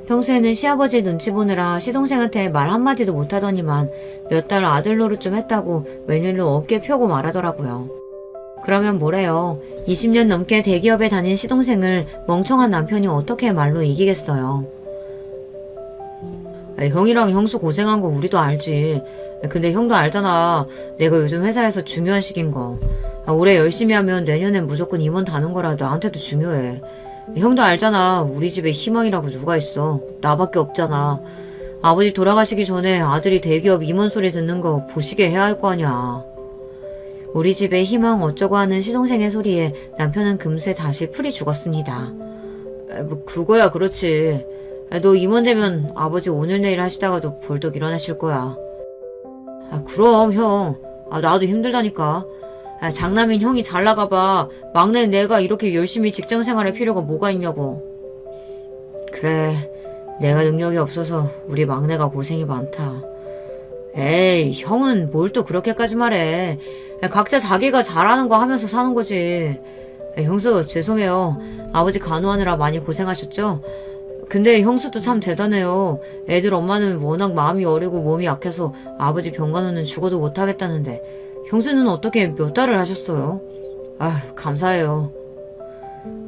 평소에는 시아버지 눈치 보느라 시동생한테 말 한마디도 못하더니만 몇 달 아들 노릇 좀 했다고 웬일로 어깨 펴고 말하더라고요. 그러면 뭐래요. 20년 넘게 대기업에 다닌 시동생을 멍청한 남편이 어떻게 말로 이기겠어요. 형이랑 형수 고생한 거 우리도 알지. 근데 형도 알잖아. 내가 요즘 회사에서 중요한 시기인 거. 올해 열심히 하면 내년엔 무조건 임원 다는 거라 나한테도 중요해. 형도 알잖아. 우리 집에 희망이라고 누가 있어. 나밖에 없잖아. 아버지 돌아가시기 전에 아들이 대기업 임원 소리 듣는 거 보시게 해야 할 거 아니야. 우리 집에 희망 어쩌고 하는 시동생의 소리에 남편은 금세 다시 풀이 죽었습니다. 뭐 그거야 그렇지. 너 임원 되면 아버지 오늘 내일 하시다가도 벌떡 일어나실 거야. 그럼 형. 나도 힘들다니까. 장남인 형이 잘 나가봐. 막내 내가 이렇게 열심히 직장 생활할 필요가 뭐가 있냐고. 그래. 내가 능력이 없어서 우리 막내가 고생이 많다. 에이, 형은 뭘 또 그렇게까지 말해. 각자 자기가 잘하는 거 하면서 사는 거지. 형수, 죄송해요. 아버지 간호하느라 많이 고생하셨죠? 근데 형수도 참 대단해요. 애들 엄마는 워낙 마음이 어리고 몸이 약해서 아버지 병간호는 죽어도 못하겠다는데 형수는 어떻게 몇 달을 하셨어요? 감사해요.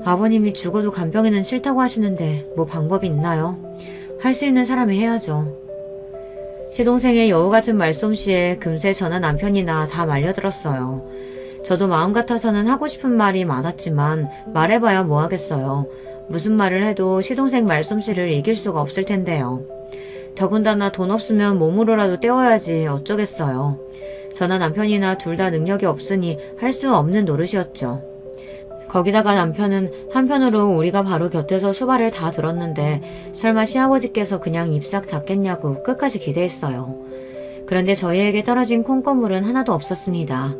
아버님이 죽어도 간병인은 싫다고 하시는데 뭐 방법이 있나요? 할 수 있는 사람이 해야죠. 시동생의 여우 같은 말솜씨에 금세 저나 남편이나 다 말려들었어요. 저도 마음 같아서는 하고 싶은 말이 많았지만 말해봐야 뭐 하겠어요. 무슨 말을 해도 시동생 말솜씨를 이길 수가 없을 텐데요. 더군다나 돈 없으면 몸으로라도 때워야지 어쩌겠어요. 저나 남편이나 둘 다 능력이 없으니 할 수 없는 노릇이었죠. 거기다가 남편은 한편으로 우리가 바로 곁에서 수발을 다 들었는데 설마 시아버지께서 그냥 입 싹 닫겠냐고 끝까지 기대했어요. 그런데 저희에게 떨어진 콩고물은 하나도 없었습니다.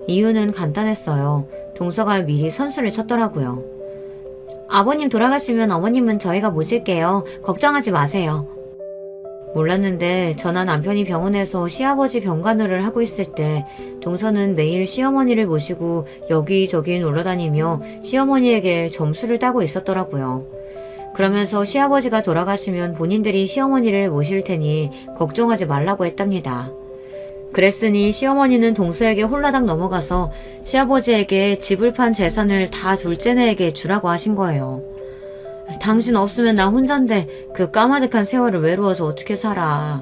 이유는 간단했어요. 동서가 미리 선수를 쳤더라고요. 아버님 돌아가시면 어머님은 저희가 모실게요. 걱정하지 마세요. 몰랐는데 저나 남편이 병원에서 시아버지 병간호를 하고 있을 때 동서는 매일 시어머니를 모시고 여기저기 놀러다니며 시어머니에게 점수를 따고 있었더라고요. 그러면서 시아버지가 돌아가시면 본인들이 시어머니를 모실 테니 걱정하지 말라고 했답니다. 그랬으니 시어머니는 동서에게 홀라당 넘어가서 시아버지에게 집을 판 재산을 다 둘째네에게 주라고 하신 거예요. 당신 없으면 나 혼잔데 그 까마득한 세월을 외로워서 어떻게 살아.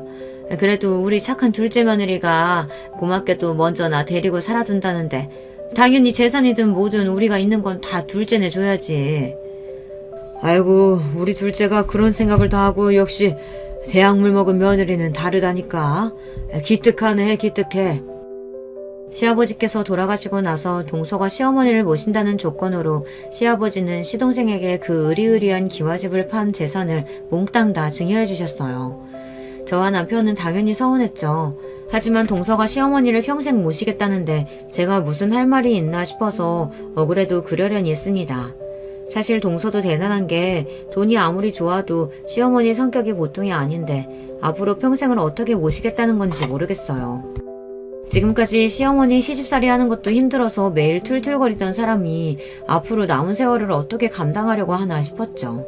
그래도 우리 착한 둘째 며느리가 고맙게도 먼저 나 데리고 살아준다는데 당연히 재산이든 뭐든 우리가 있는 건 다 둘째네 줘야지. 아이고 우리 둘째가 그런 생각을 다 하고 역시 대학물 먹은 며느리는 다르다니까. 기특하네 기특해. 시아버지께서 돌아가시고 나서 동서가 시어머니를 모신다는 조건으로 시아버지는 시동생에게 그 으리으리한 기와집을 판 재산을 몽땅 다 증여해 주셨어요. 저와 남편은 당연히 서운했죠. 하지만 동서가 시어머니를 평생 모시겠다는데 제가 무슨 할 말이 있나 싶어서 억울해도 그러려니 했습니다. 사실 동서도 대단한 게 돈이 아무리 좋아도 시어머니 성격이 보통이 아닌데 앞으로 평생을 어떻게 모시겠다는 건지 모르겠어요. 지금까지 시어머니 시집살이 하는 것도 힘들어서 매일 툴툴거리던 사람이 앞으로 남은 세월을 어떻게 감당하려고 하나 싶었죠.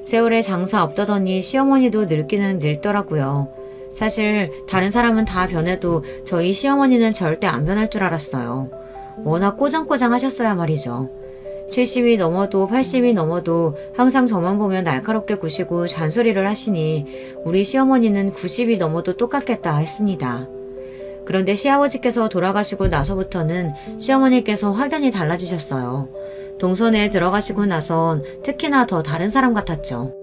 세월에 장사 없다더니 시어머니도 늙기는 늙더라고요. 사실 다른 사람은 다 변해도 저희 시어머니는 절대 안 변할 줄 알았어요. 워낙 꼬장꼬장 하셨어야 말이죠. 70이 넘어도 80이 넘어도 항상 저만 보면 날카롭게 구시고 잔소리를 하시니 우리 시어머니는 90이 넘어도 똑같겠다 했습니다. 그런데 시아버지께서 돌아가시고 나서부터는 시어머니께서 확연히 달라지셨어요. 동선에 들어가시고 나선 특히나 더 다른 사람 같았죠.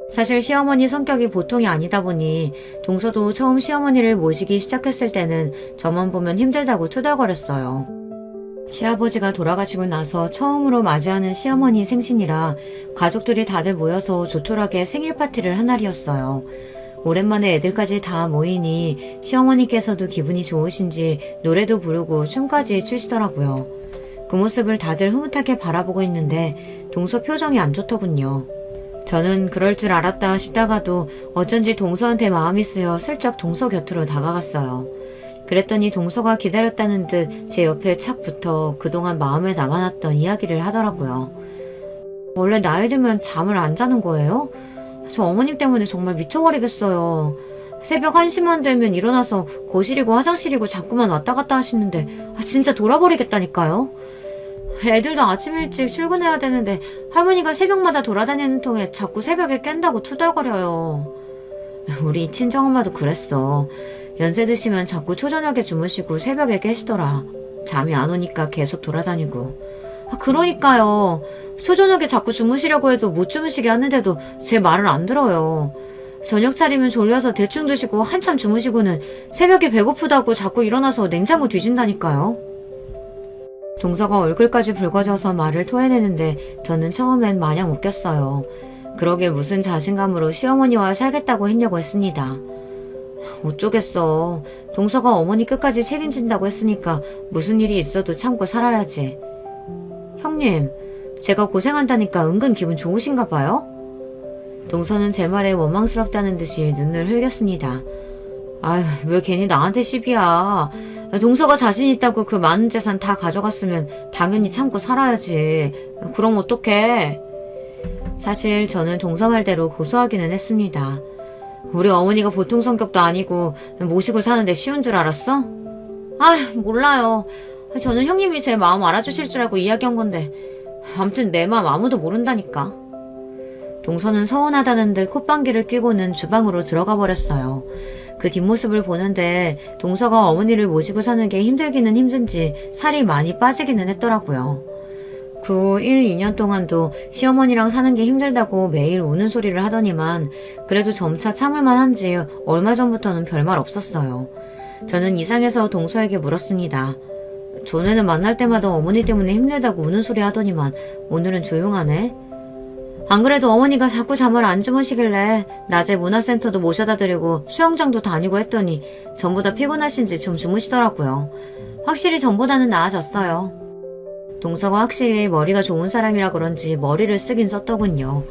사실 시어머니 성격이 보통이 아니다 보니 동서도 처음 시어머니를 모시기 시작했을 때는 저만 보면 힘들다고 투덜거렸어요. 시아버지가 돌아가시고 나서 처음으로 맞이하는 시어머니 생신이라 가족들이 다들 모여서 조촐하게 생일 파티를 한 날이었어요. 오랜만에 애들까지 다 모이니 시어머니께서도 기분이 좋으신지 노래도 부르고 춤까지 추시더라고요. 그 모습을 다들 흐뭇하게 바라보고 있는데 동서 표정이 안 좋더군요. 저는 그럴 줄 알았다 싶다가도 어쩐지 동서한테 마음이 쓰여 슬쩍 동서 곁으로 다가갔어요. 그랬더니 동서가 기다렸다는 듯 제 옆에 착 붙어 그동안 마음에 남아놨던 이야기를 하더라고요. 원래 나이 들면 잠을 안 자는 거예요? 저 어머님 때문에 정말 미쳐버리겠어요. 새벽 1시만 되면 일어나서 거실이고 화장실이고 자꾸만 왔다 갔다 하시는데 진짜 돌아버리겠다니까요. 애들도 아침 일찍 출근해야 되는데 할머니가 새벽마다 돌아다니는 통에 자꾸 새벽에 깬다고 투덜거려요. 우리 친정엄마도 그랬어. 연세 드시면 자꾸 초저녁에 주무시고 새벽에 깨시더라. 잠이 안 오니까 계속 돌아다니고. 그러니까요. 초저녁에 자꾸 주무시려고 해도 못 주무시게 하는데도 제 말을 안 들어요. 저녁 차리면 졸려서 대충 드시고 한참 주무시고는 새벽에 배고프다고 자꾸 일어나서 냉장고 뒤진다니까요. 동서가 얼굴까지 붉어져서 말을 토해내는데 저는 처음엔 마냥 웃겼어요. 그러게 무슨 자신감으로 시어머니와 살겠다고 했냐고 했습니다. 어쩌겠어. 동서가 어머니 끝까지 책임진다고 했으니까 무슨 일이 있어도 참고 살아야지. 형님, 제가 고생한다니까 은근 기분 좋으신가 봐요? 동서는 제 말에 원망스럽다는 듯이 눈을 흘겼습니다. 아휴, 왜 괜히 나한테 시비야. 동서가 자신 있다고 그 많은 재산 다 가져갔으면 당연히 참고 살아야지. 그럼 어떡해. 사실 저는 동서 말대로 고소하기는 했습니다. 우리 어머니가 보통 성격도 아니고 모시고 사는데 쉬운 줄 알았어? 아휴, 몰라요. 저는 형님이 제 마음 알아주실 줄 알고 이야기한 건데 아무튼 내 마음 아무도 모른다니까. 동서는 서운하다는 듯 콧방귀를 뀌고는 주방으로 들어가 버렸어요. 그 뒷모습을 보는데 동서가 어머니를 모시고 사는 게 힘들기는 힘든지 살이 많이 빠지기는 했더라고요. 그 후 1, 2년 동안도 시어머니랑 사는 게 힘들다고 매일 우는 소리를 하더니만 그래도 점차 참을만 한지 얼마 전부터는 별말 없었어요. 저는 이상해서 동서에게 물었습니다. 전에는 만날 때마다 어머니 때문에 힘들다고 우는 소리 하더니만 오늘은 조용하네. 안 그래도 어머니가 자꾸 잠을 안 주무시길래 낮에 문화센터도 모셔다 드리고 수영장도 다니고 했더니 전보다 피곤하신지 좀 주무시더라고요. 확실히 전보다는 나아졌어요. 동서가 확실히 머리가 좋은 사람이라 그런지 머리를 쓰긴 썼더군요.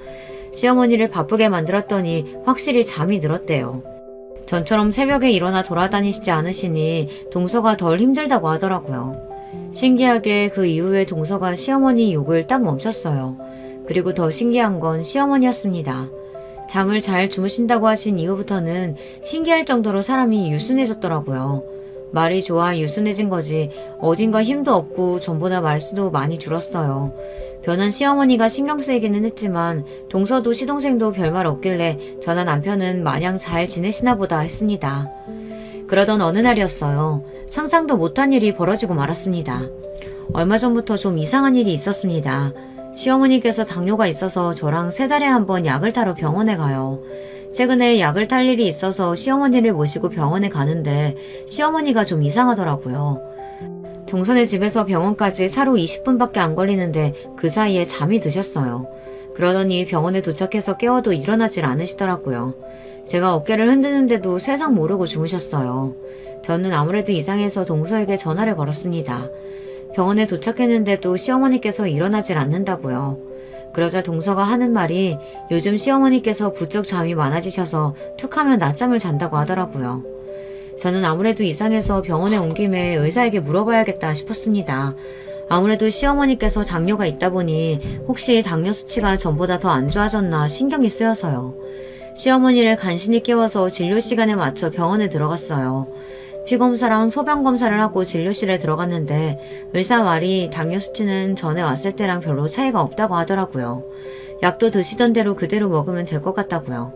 시어머니를 바쁘게 만들었더니 확실히 잠이 늘었대요. 전처럼 새벽에 일어나 돌아다니시지 않으시니 동서가 덜 힘들다고 하더라고요. 신기하게 그 이후에 동서가 시어머니 욕을 딱 멈췄어요. 그리고 더 신기한 건 시어머니였습니다. 잠을 잘 주무신다고 하신 이후부터는 신기할 정도로 사람이 유순해졌더라고요. 말이 좋아 유순해진 거지 어딘가 힘도 없고 전보다 말수도 많이 줄었어요. 변한 시어머니가 신경 쓰이기는 했지만 동서도 시동생도 별말 없길래 저나 남편은 마냥 잘 지내시나 보다 했습니다. 그러던 어느 날이었어요. 상상도 못한 일이 벌어지고 말았습니다. 얼마 전부터 좀 이상한 일이 있었습니다. 시어머니께서 당뇨가 있어서 저랑 3달에 한 번 약을 타러 병원에 가요. 최근에 약을 탈 일이 있어서 시어머니를 모시고 병원에 가는데 시어머니가 좀 이상하더라고요. 동선의 집에서 병원까지 차로 20분밖에 안 걸리는데 그 사이에 잠이 드셨어요. 그러더니 병원에 도착해서 깨워도 일어나질 않으시더라고요. 제가 어깨를 흔드는데도 세상 모르고 주무셨어요. 저는 아무래도 이상해서 동서에게 전화를 걸었습니다. 병원에 도착했는데도 시어머니께서 일어나질 않는다고요. 그러자 동서가 하는 말이 요즘 시어머니께서 부쩍 잠이 많아지셔서 툭하면 낮잠을 잔다고 하더라고요. 저는 아무래도 이상해서 병원에 온 김에 의사에게 물어봐야겠다 싶었습니다. 아무래도 시어머니께서 당뇨가 있다 보니 혹시 당뇨 수치가 전보다 더 안 좋아졌나 신경이 쓰여서요. 시어머니를 간신히 깨워서 진료 시간에 맞춰 병원에 들어갔어요. 피검사랑 소변검사를 하고 진료실에 들어갔는데 의사 말이 당뇨 수치는 전에 왔을 때랑 별로 차이가 없다고 하더라고요. 약도 드시던 대로 그대로 먹으면 될 것 같다고요.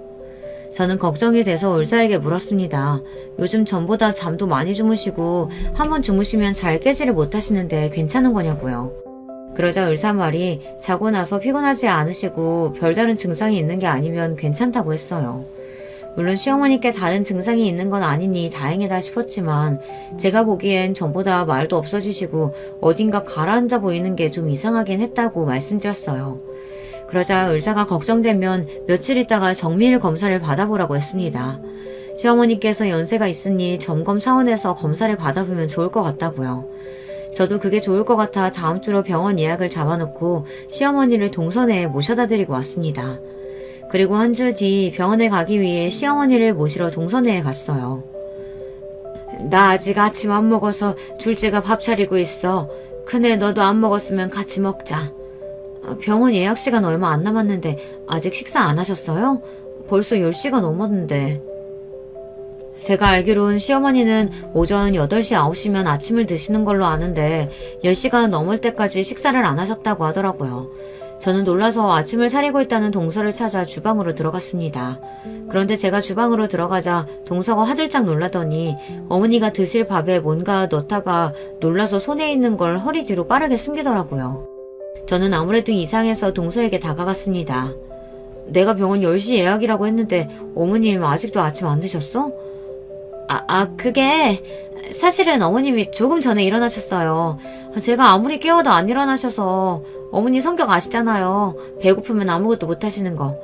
저는 걱정이 돼서 의사에게 물었습니다. 요즘 전보다 잠도 많이 주무시고 한번 주무시면 잘 깨지를 못하시는데 괜찮은 거냐고요. 그러자 의사 말이 자고 나서 피곤하지 않으시고 별다른 증상이 있는 게 아니면 괜찮다고 했어요. 물론 시어머니께 다른 증상이 있는 건 아니니 다행이다 싶었지만 제가 보기엔 전보다 말도 없어지시고 어딘가 가라앉아 보이는 게 좀 이상하긴 했다고 말씀드렸어요. 그러자 의사가 걱정되면 며칠 있다가 정밀 검사를 받아보라고 했습니다. 시어머니께서 연세가 있으니 점검 차원에서 검사를 받아보면 좋을 것 같다고요. 저도 그게 좋을 것 같아 다음 주로 병원 예약을 잡아놓고 시어머니를 동선에 모셔다 드리고 왔습니다. 그리고 한 주 뒤 병원에 가기 위해 시어머니를 모시러 동선회에 갔어요. 나 아직 아침 안 먹어서 둘째가 밥 차리고 있어. 큰애 너도 안 먹었으면 같이 먹자. 병원 예약 시간 얼마 안 남았는데 아직 식사 안 하셨어요? 벌써 10시가 넘었는데. 제가 알기론 시어머니는 오전 8시, 9시면 아침을 드시는 걸로 아는데 10시가 넘을 때까지 식사를 안 하셨다고 하더라고요. 저는 놀라서 아침을 차리고 있다는 동서를 찾아 주방으로 들어갔습니다. 그런데 제가 주방으로 들어가자 동서가 화들짝 놀라더니 어머니가 드실 밥에 뭔가 넣다가 놀라서 손에 있는 걸 허리 뒤로 빠르게 숨기더라고요. 저는 아무래도 이상해서 동서에게 다가갔습니다. 내가 병원 10시 예약이라고 했는데 어머님 아직도 아침 안 드셨어? 그게 사실은 어머님이 조금 전에 일어나셨어요. 제가 아무리 깨워도 안 일어나셔서 어머니 성격 아시잖아요. 배고프면 아무것도 못 하시는 거.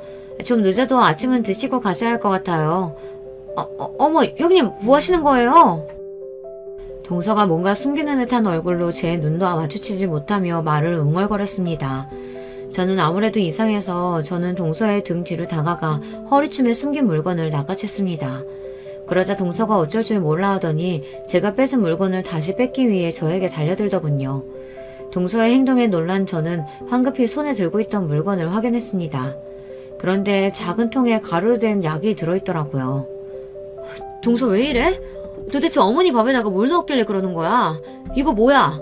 좀 늦어도 아침은 드시고 가셔야 할 것 같아요. 어머, 형님 뭐 하시는 거예요? 동서가 뭔가 숨기는 듯한 얼굴로 제 눈도 마주치지 못하며 말을 웅얼거렸습니다. 저는 아무래도 이상해서 저는 동서의 등 뒤로 다가가 허리춤에 숨긴 물건을 낚아챘습니다. 그러자 동서가 어쩔 줄 몰라 하더니 제가 뺏은 물건을 다시 뺏기 위해 저에게 달려들더군요. 동서의 행동에 놀란 저는 황급히 손에 들고 있던 물건을 확인했습니다. 그런데 작은 통에 가루로 된 약이 들어있더라고요. 동서 왜 이래? 도대체 어머니 밥에다가 뭘 넣었길래 그러는 거야? 이거 뭐야?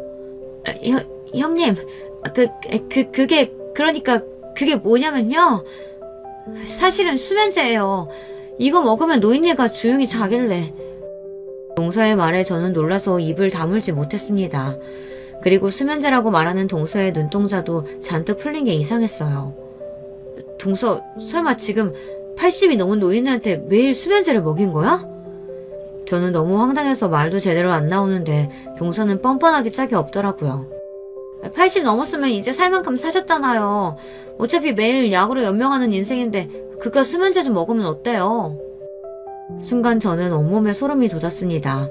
형님, 그게 뭐냐면요. 사실은 수면제예요. 이거 먹으면 노인네가 조용히 자길래. 동서의 말에 저는 놀라서 입을 다물지 못했습니다. 그리고 수면제라고 말하는 동서의 눈동자도 잔뜩 풀린 게 이상했어요. 동서, 설마 지금 80이 넘은 노인네한테 매일 수면제를 먹인 거야? 저는 너무 황당해서 말도 제대로 안 나오는데 동서는 뻔뻔하게 짝이 없더라고요. 80 넘었으면 이제 살 만큼 사셨잖아요. 어차피 매일 약으로 연명하는 인생인데 그깟 수면제 좀 먹으면 어때요? 순간 저는 온몸에 소름이 돋았습니다.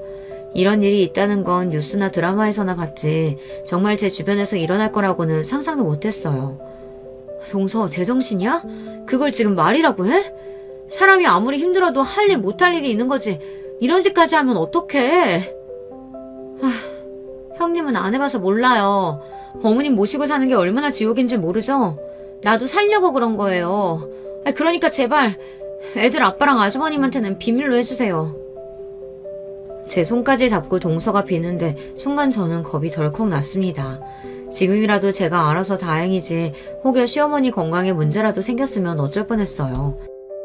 이런 일이 있다는 건 뉴스나 드라마에서나 봤지 정말 제 주변에서 일어날 거라고는 상상도 못했어요. 동서, 제정신이야? 그걸 지금 말이라고 해? 사람이 아무리 힘들어도 할 일 못할 일이 있는 거지 이런 짓까지 하면 어떡해? 형님은 안 해봐서 몰라요. 어머님 모시고 사는 게 얼마나 지옥인지 모르죠? 나도 살려고 그런 거예요. 그러니까 제발 애들 아빠랑 아주버님한테는 비밀로 해주세요. 제 손까지 잡고 동서가 비는데 순간 저는 겁이 덜컥 났습니다. 지금이라도 제가 알아서 다행이지 혹여 시어머니 건강에 문제라도 생겼으면 어쩔 뻔했어요.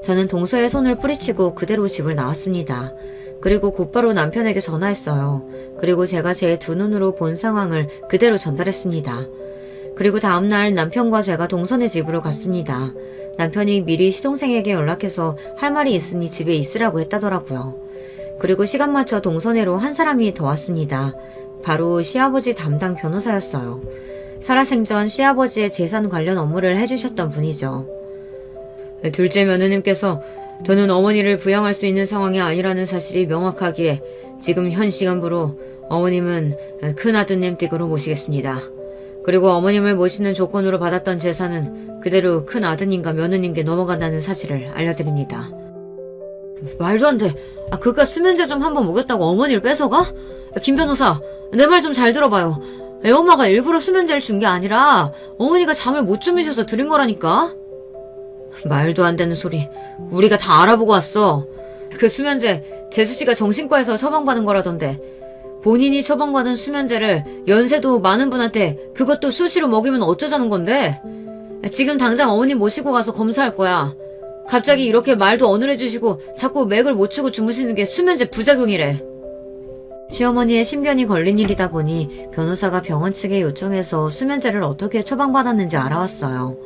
저는 동서의 손을 뿌리치고 그대로 집을 나왔습니다. 그리고 곧바로 남편에게 전화했어요. 그리고 제가 제 두 눈으로 본 상황을 그대로 전달했습니다. 그리고 다음날 남편과 제가 동선의 집으로 갔습니다. 남편이 미리 시동생에게 연락해서 할 말이 있으니 집에 있으라고 했다더라고요. 그리고 시간 맞춰 동선회로 한 사람이 더 왔습니다. 바로 시아버지 담당 변호사였어요. 살아생전 시아버지의 재산 관련 업무를 해주셨던 분이죠. 둘째 며느님께서 저는 어머니를 부양할 수 있는 상황이 아니라는 사실이 명확하기에 지금 현 시간부로 어머님은 큰아드님 댁으로 모시겠습니다. 그리고 어머님을 모시는 조건으로 받았던 재산은 그대로 큰아드님과 며느님께 넘어간다는 사실을 알려드립니다. 말도 안 돼. 그깟 수면제 좀 한번 먹였다고 어머니를 뺏어가? 김 변호사, 내 말 좀 잘 들어봐요. 애엄마가 일부러 수면제를 준 게 아니라 어머니가 잠을 못 주무셔서 드린 거라니까. 말도 안 되는 소리. 우리가 다 알아보고 왔어. 그 수면제 재수씨가 정신과에서 처방받은 거라던데 본인이 처방받은 수면제를 연세도 많은 분한테 그것도 수시로 먹이면 어쩌자는 건데. 지금 당장 어머님 모시고 가서 검사할 거야. 갑자기 이렇게 말도 어눌해주시고 자꾸 맥을 못 추고 주무시는 게 수면제 부작용이래. 시어머니의 신변이 걸린 일이다 보니 변호사가 병원 측에 요청해서 수면제를 어떻게 처방받았는지 알아왔어요.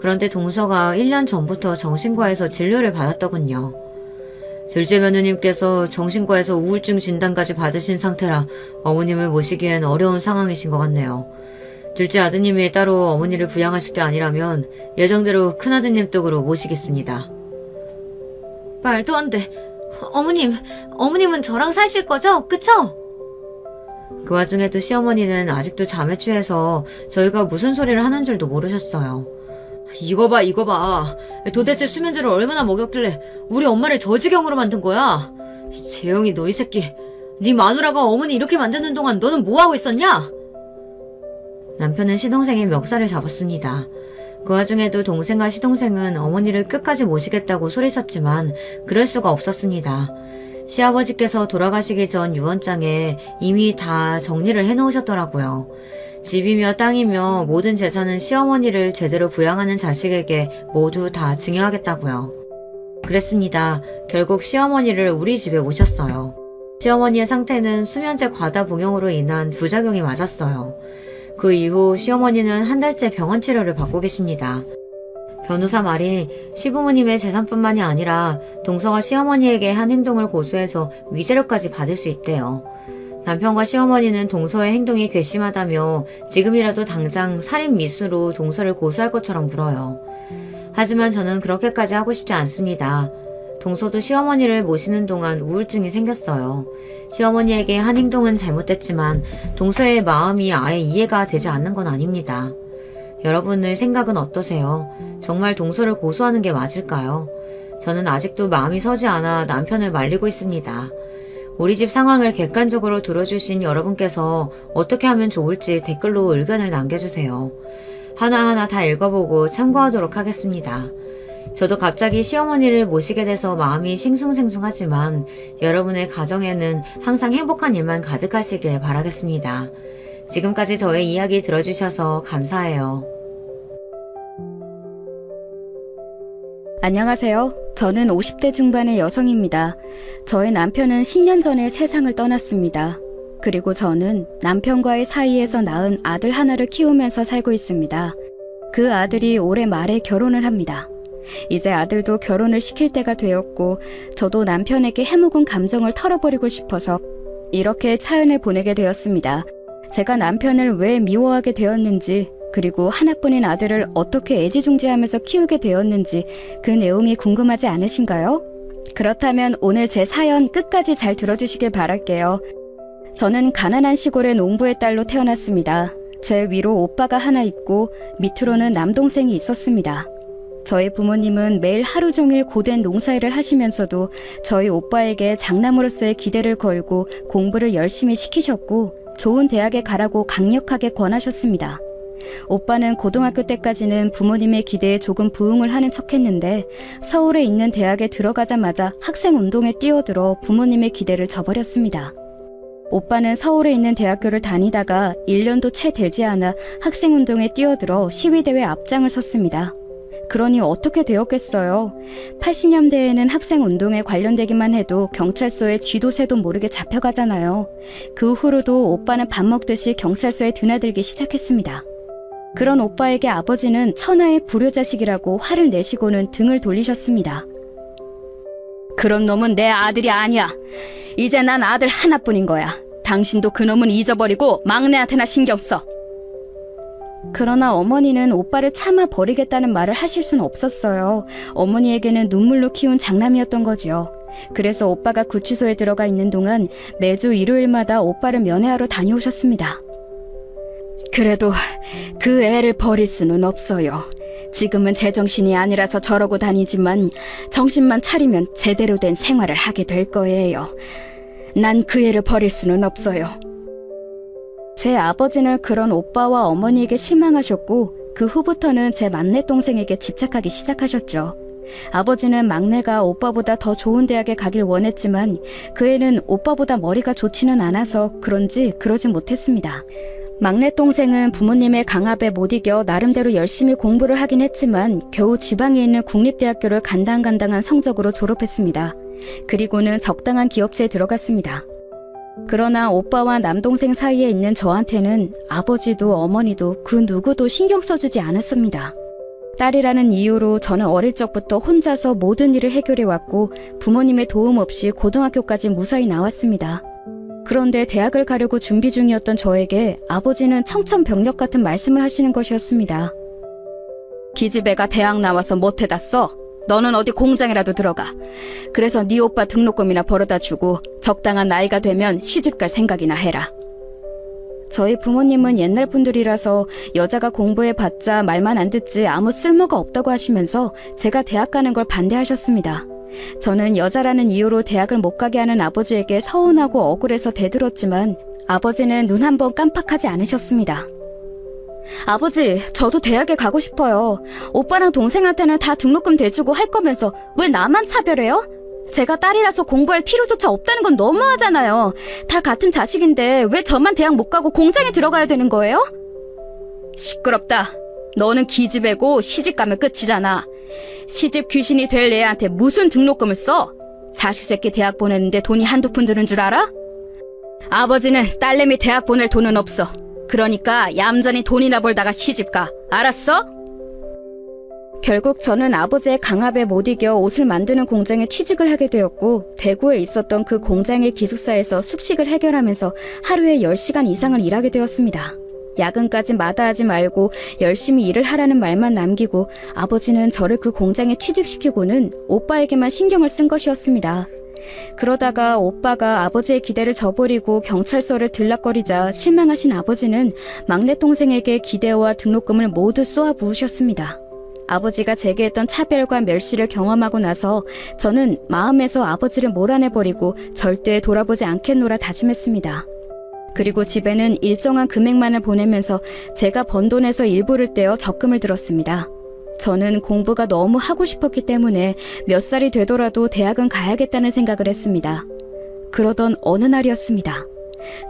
그런데 동서가 1년 전부터 정신과에서 진료를 받았더군요. 둘째 며느님께서 정신과에서 우울증 진단까지 받으신 상태라 어머님을 모시기엔 어려운 상황이신 것 같네요. 둘째 아드님이 따로 어머니를 부양하실 게 아니라면 예정대로 큰아드님 댁으로 모시겠습니다. 말도 안 돼. 어머님은 저랑 사실 거죠? 그쵸? 그 와중에도 시어머니는 아직도 잠에 취해서 저희가 무슨 소리를 하는 줄도 모르셨어요. 이거 봐. 도대체 수면제를 얼마나 먹였길래 우리 엄마를 저 지경으로 만든 거야? 재영이 너 이 새끼. 네 마누라가 어머니 이렇게 만드는 동안 너는 뭐하고 있었냐? 남편은 시동생의 멱살을 잡았습니다. 그 와중에도 동생과 시동생은 어머니를 끝까지 모시겠다고 소리쳤지만 그럴 수가 없었습니다. 시아버지께서 돌아가시기 전 유언장에 이미 다 정리를 해놓으셨더라고요. 집이며 땅이며 모든 재산은 시어머니를 제대로 부양하는 자식에게 모두 다 증여하겠다고요. 그랬습니다. 결국 시어머니를 우리 집에 모셨어요. 시어머니의 상태는 수면제 과다 복용으로 인한 부작용이 맞았어요. 그 이후 시어머니는 한 달째 병원 치료를 받고 계십니다. 변호사 말이 시부모님의 재산뿐만이 아니라 동서가 시어머니에게 한 행동을 고소해서 위자료까지 받을 수 있대요. 남편과 시어머니는 동서의 행동이 괘씸하다며 지금이라도 당장 살인 미수로 동서를 고소할 것처럼 굴어요. 하지만 저는 그렇게까지 하고 싶지 않습니다. 동서도 시어머니를 모시는 동안 우울증이 생겼어요. 시어머니에게 한 행동은 잘못됐지만 동서의 마음이 아예 이해가 되지 않는 건 아닙니다. 여러분의 생각은 어떠세요? 정말 동서를 고소하는 게 맞을까요? 저는 아직도 마음이 서지 않아 남편을 말리고 있습니다. 우리 집 상황을 객관적으로 들어주신 여러분께서 어떻게 하면 좋을지 댓글로 의견을 남겨주세요. 하나하나 다 읽어보고 참고하도록 하겠습니다. 저도 갑자기 시어머니를 모시게 돼서 마음이 싱숭생숭하지만 여러분의 가정에는 항상 행복한 일만 가득하시길 바라겠습니다. 지금까지 저의 이야기 들어주셔서 감사해요. 안녕하세요. 저는 50대 중반의 여성입니다. 저의 남편은 10년 전에 세상을 떠났습니다. 그리고 저는 남편과의 사이에서 낳은 아들 하나를 키우면서 살고 있습니다. 그 아들이 올해 말에 결혼을 합니다. 이제 아들도 결혼을 시킬 때가 되었고 저도 남편에게 해묵은 감정을 털어버리고 싶어서 이렇게 사연을 보내게 되었습니다. 제가 남편을 왜 미워하게 되었는지 그리고 하나뿐인 아들을 어떻게 애지중지하면서 키우게 되었는지 그 내용이 궁금하지 않으신가요? 그렇다면 오늘 제 사연 끝까지 잘 들어주시길 바랄게요. 저는 가난한 시골의 농부의 딸로 태어났습니다. 제 위로 오빠가 하나 있고 밑으로는 남동생이 있었습니다. 저희 부모님은 매일 하루 종일 고된 농사일을 하시면서도 저희 오빠에게 장남으로서의 기대를 걸고 공부를 열심히 시키셨고 좋은 대학에 가라고 강력하게 권하셨습니다. 오빠는 고등학교 때까지는 부모님의 기대에 조금 부응을 하는 척했는데 서울에 있는 대학에 들어가자마자 학생운동에 뛰어들어 부모님의 기대를 저버렸습니다. 오빠는 서울에 있는 대학교를 다니다가 1년도 채 되지 않아 학생운동에 뛰어들어 시위대회 앞장을 섰습니다. 그러니 어떻게 되었겠어요? 80년대에는 학생운동에 관련되기만 해도 경찰서에 쥐도 새도 모르게 잡혀가잖아요. 그 후로도 오빠는 밥 먹듯이 경찰서에 드나들기 시작했습니다. 그런 오빠에게 아버지는 천하의 불효자식이라고 화를 내시고는 등을 돌리셨습니다. 그런 놈은 내 아들이 아니야. 이제 난 아들 하나뿐인 거야. 당신도 그 놈은 잊어버리고 막내한테나 신경 써. 그러나 어머니는 오빠를 참아 버리겠다는 말을 하실 순 없었어요. 어머니에게는 눈물로 키운 장남이었던 거지요. 그래서 오빠가 구치소에 들어가 있는 동안 매주 일요일마다 오빠를 면회하러 다녀오셨습니다. 그래도 그 애를 버릴 수는 없어요. 지금은 제정신이 아니라서 저러고 다니지만 정신만 차리면 제대로 된 생활을 하게 될 거예요. 난 그 애를 버릴 수는 없어요. 제 아버지는 그런 오빠와 어머니에게 실망하셨고 그 후부터는 제 막내 동생에게 집착하기 시작하셨죠. 아버지는 막내가 오빠보다 더 좋은 대학에 가길 원했지만 그 애는 오빠보다 머리가 좋지는 않아서 그런지 그러진 못했습니다. 막내 동생은 부모님의 강압에 못 이겨 나름대로 열심히 공부를 하긴 했지만 겨우 지방에 있는 국립대학교를 간당간당한 성적으로 졸업했습니다. 그리고는 적당한 기업체에 들어갔습니다. 그러나 오빠와 남동생 사이에 있는 저한테는 아버지도 어머니도 그 누구도 신경 써주지 않았습니다. 딸이라는 이유로 저는 어릴 적부터 혼자서 모든 일을 해결해왔고 부모님의 도움 없이 고등학교까지 무사히 나왔습니다. 그런데 대학을 가려고 준비 중이었던 저에게 아버지는 청천벽력 같은 말씀을 하시는 것이었습니다. 기집애가 대학 나와서 못해다 써. 너는 어디 공장이라도 들어가. 그래서 네 오빠 등록금이나 벌어다 주고 적당한 나이가 되면 시집갈 생각이나 해라. 저희 부모님은 옛날 분들이라서 여자가 공부해봤자 말만 안 듣지 아무 쓸모가 없다고 하시면서 제가 대학 가는 걸 반대하셨습니다. 저는 여자라는 이유로 대학을 못 가게 하는 아버지에게 서운하고 억울해서 대들었지만 아버지는 눈 한 번 깜빡하지 않으셨습니다. 아버지, 저도 대학에 가고 싶어요. 오빠랑 동생한테는 다 등록금 대주고 할 거면서 왜 나만 차별해요? 제가 딸이라서 공부할 필요조차 없다는 건 너무하잖아요. 다 같은 자식인데 왜 저만 대학 못 가고 공장에 들어가야 되는 거예요? 시끄럽다. 너는 기집애고 시집 가면 끝이잖아. 시집 귀신이 될 애한테 무슨 등록금을 써? 자식 새끼 대학 보내는데 돈이 한두 푼 드는 줄 알아? 아버지는 딸내미 대학 보낼 돈은 없어. 그러니까 얌전히 돈이나 벌다가 시집 가. 알았어? 결국 저는 아버지의 강압에 못 이겨 옷을 만드는 공장에 취직을 하게 되었고, 대구에 있었던 그 공장의 기숙사에서 숙식을 해결하면서 하루에 10시간 이상을 일하게 되었습니다. 야근까지 마다하지 말고 열심히 일을 하라는 말만 남기고 아버지는 저를 그 공장에 취직시키고는 오빠에게만 신경을 쓴 것이었습니다. 그러다가 오빠가 아버지의 기대를 저버리고 경찰서를 들락거리자 실망하신 아버지는 막내 동생에게 기대와 등록금을 모두 쏘아 부으셨습니다. 아버지가 제게 했던 차별과 멸시를 경험하고 나서 저는 마음에서 아버지를 몰아내버리고 절대 돌아보지 않겠노라 다짐했습니다. 그리고 집에는 일정한 금액만을 보내면서 제가 번 돈에서 일부를 떼어 적금을 들었습니다. 저는 공부가 너무 하고 싶었기 때문에 몇 살이 되더라도 대학은 가야겠다는 생각을 했습니다. 그러던 어느 날이었습니다.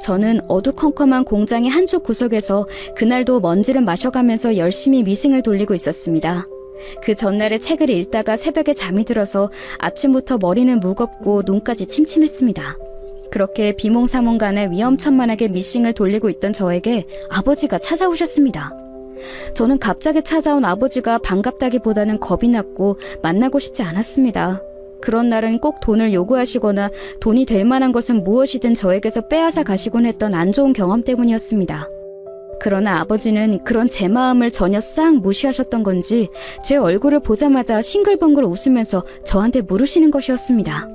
저는 어두컴컴한 공장의 한쪽 구석에서 그날도 먼지를 마셔가면서 열심히 미싱을 돌리고 있었습니다. 그 전날에 책을 읽다가 새벽에 잠이 들어서 아침부터 머리는 무겁고 눈까지 침침했습니다. 그렇게 비몽사몽간에 위험천만하게 미싱을 돌리고 있던 저에게 아버지가 찾아오셨습니다. 저는 갑자기 찾아온 아버지가 반갑다기보다는 겁이 났고 만나고 싶지 않았습니다. 그런 날은 꼭 돈을 요구하시거나 돈이 될 만한 것은 무엇이든 저에게서 빼앗아 가시곤 했던 안 좋은 경험 때문이었습니다. 그러나 아버지는 그런 제 마음을 전혀 싹 무시하셨던 건지 제 얼굴을 보자마자 싱글벙글 웃으면서 저한테 물으시는 것이었습니다.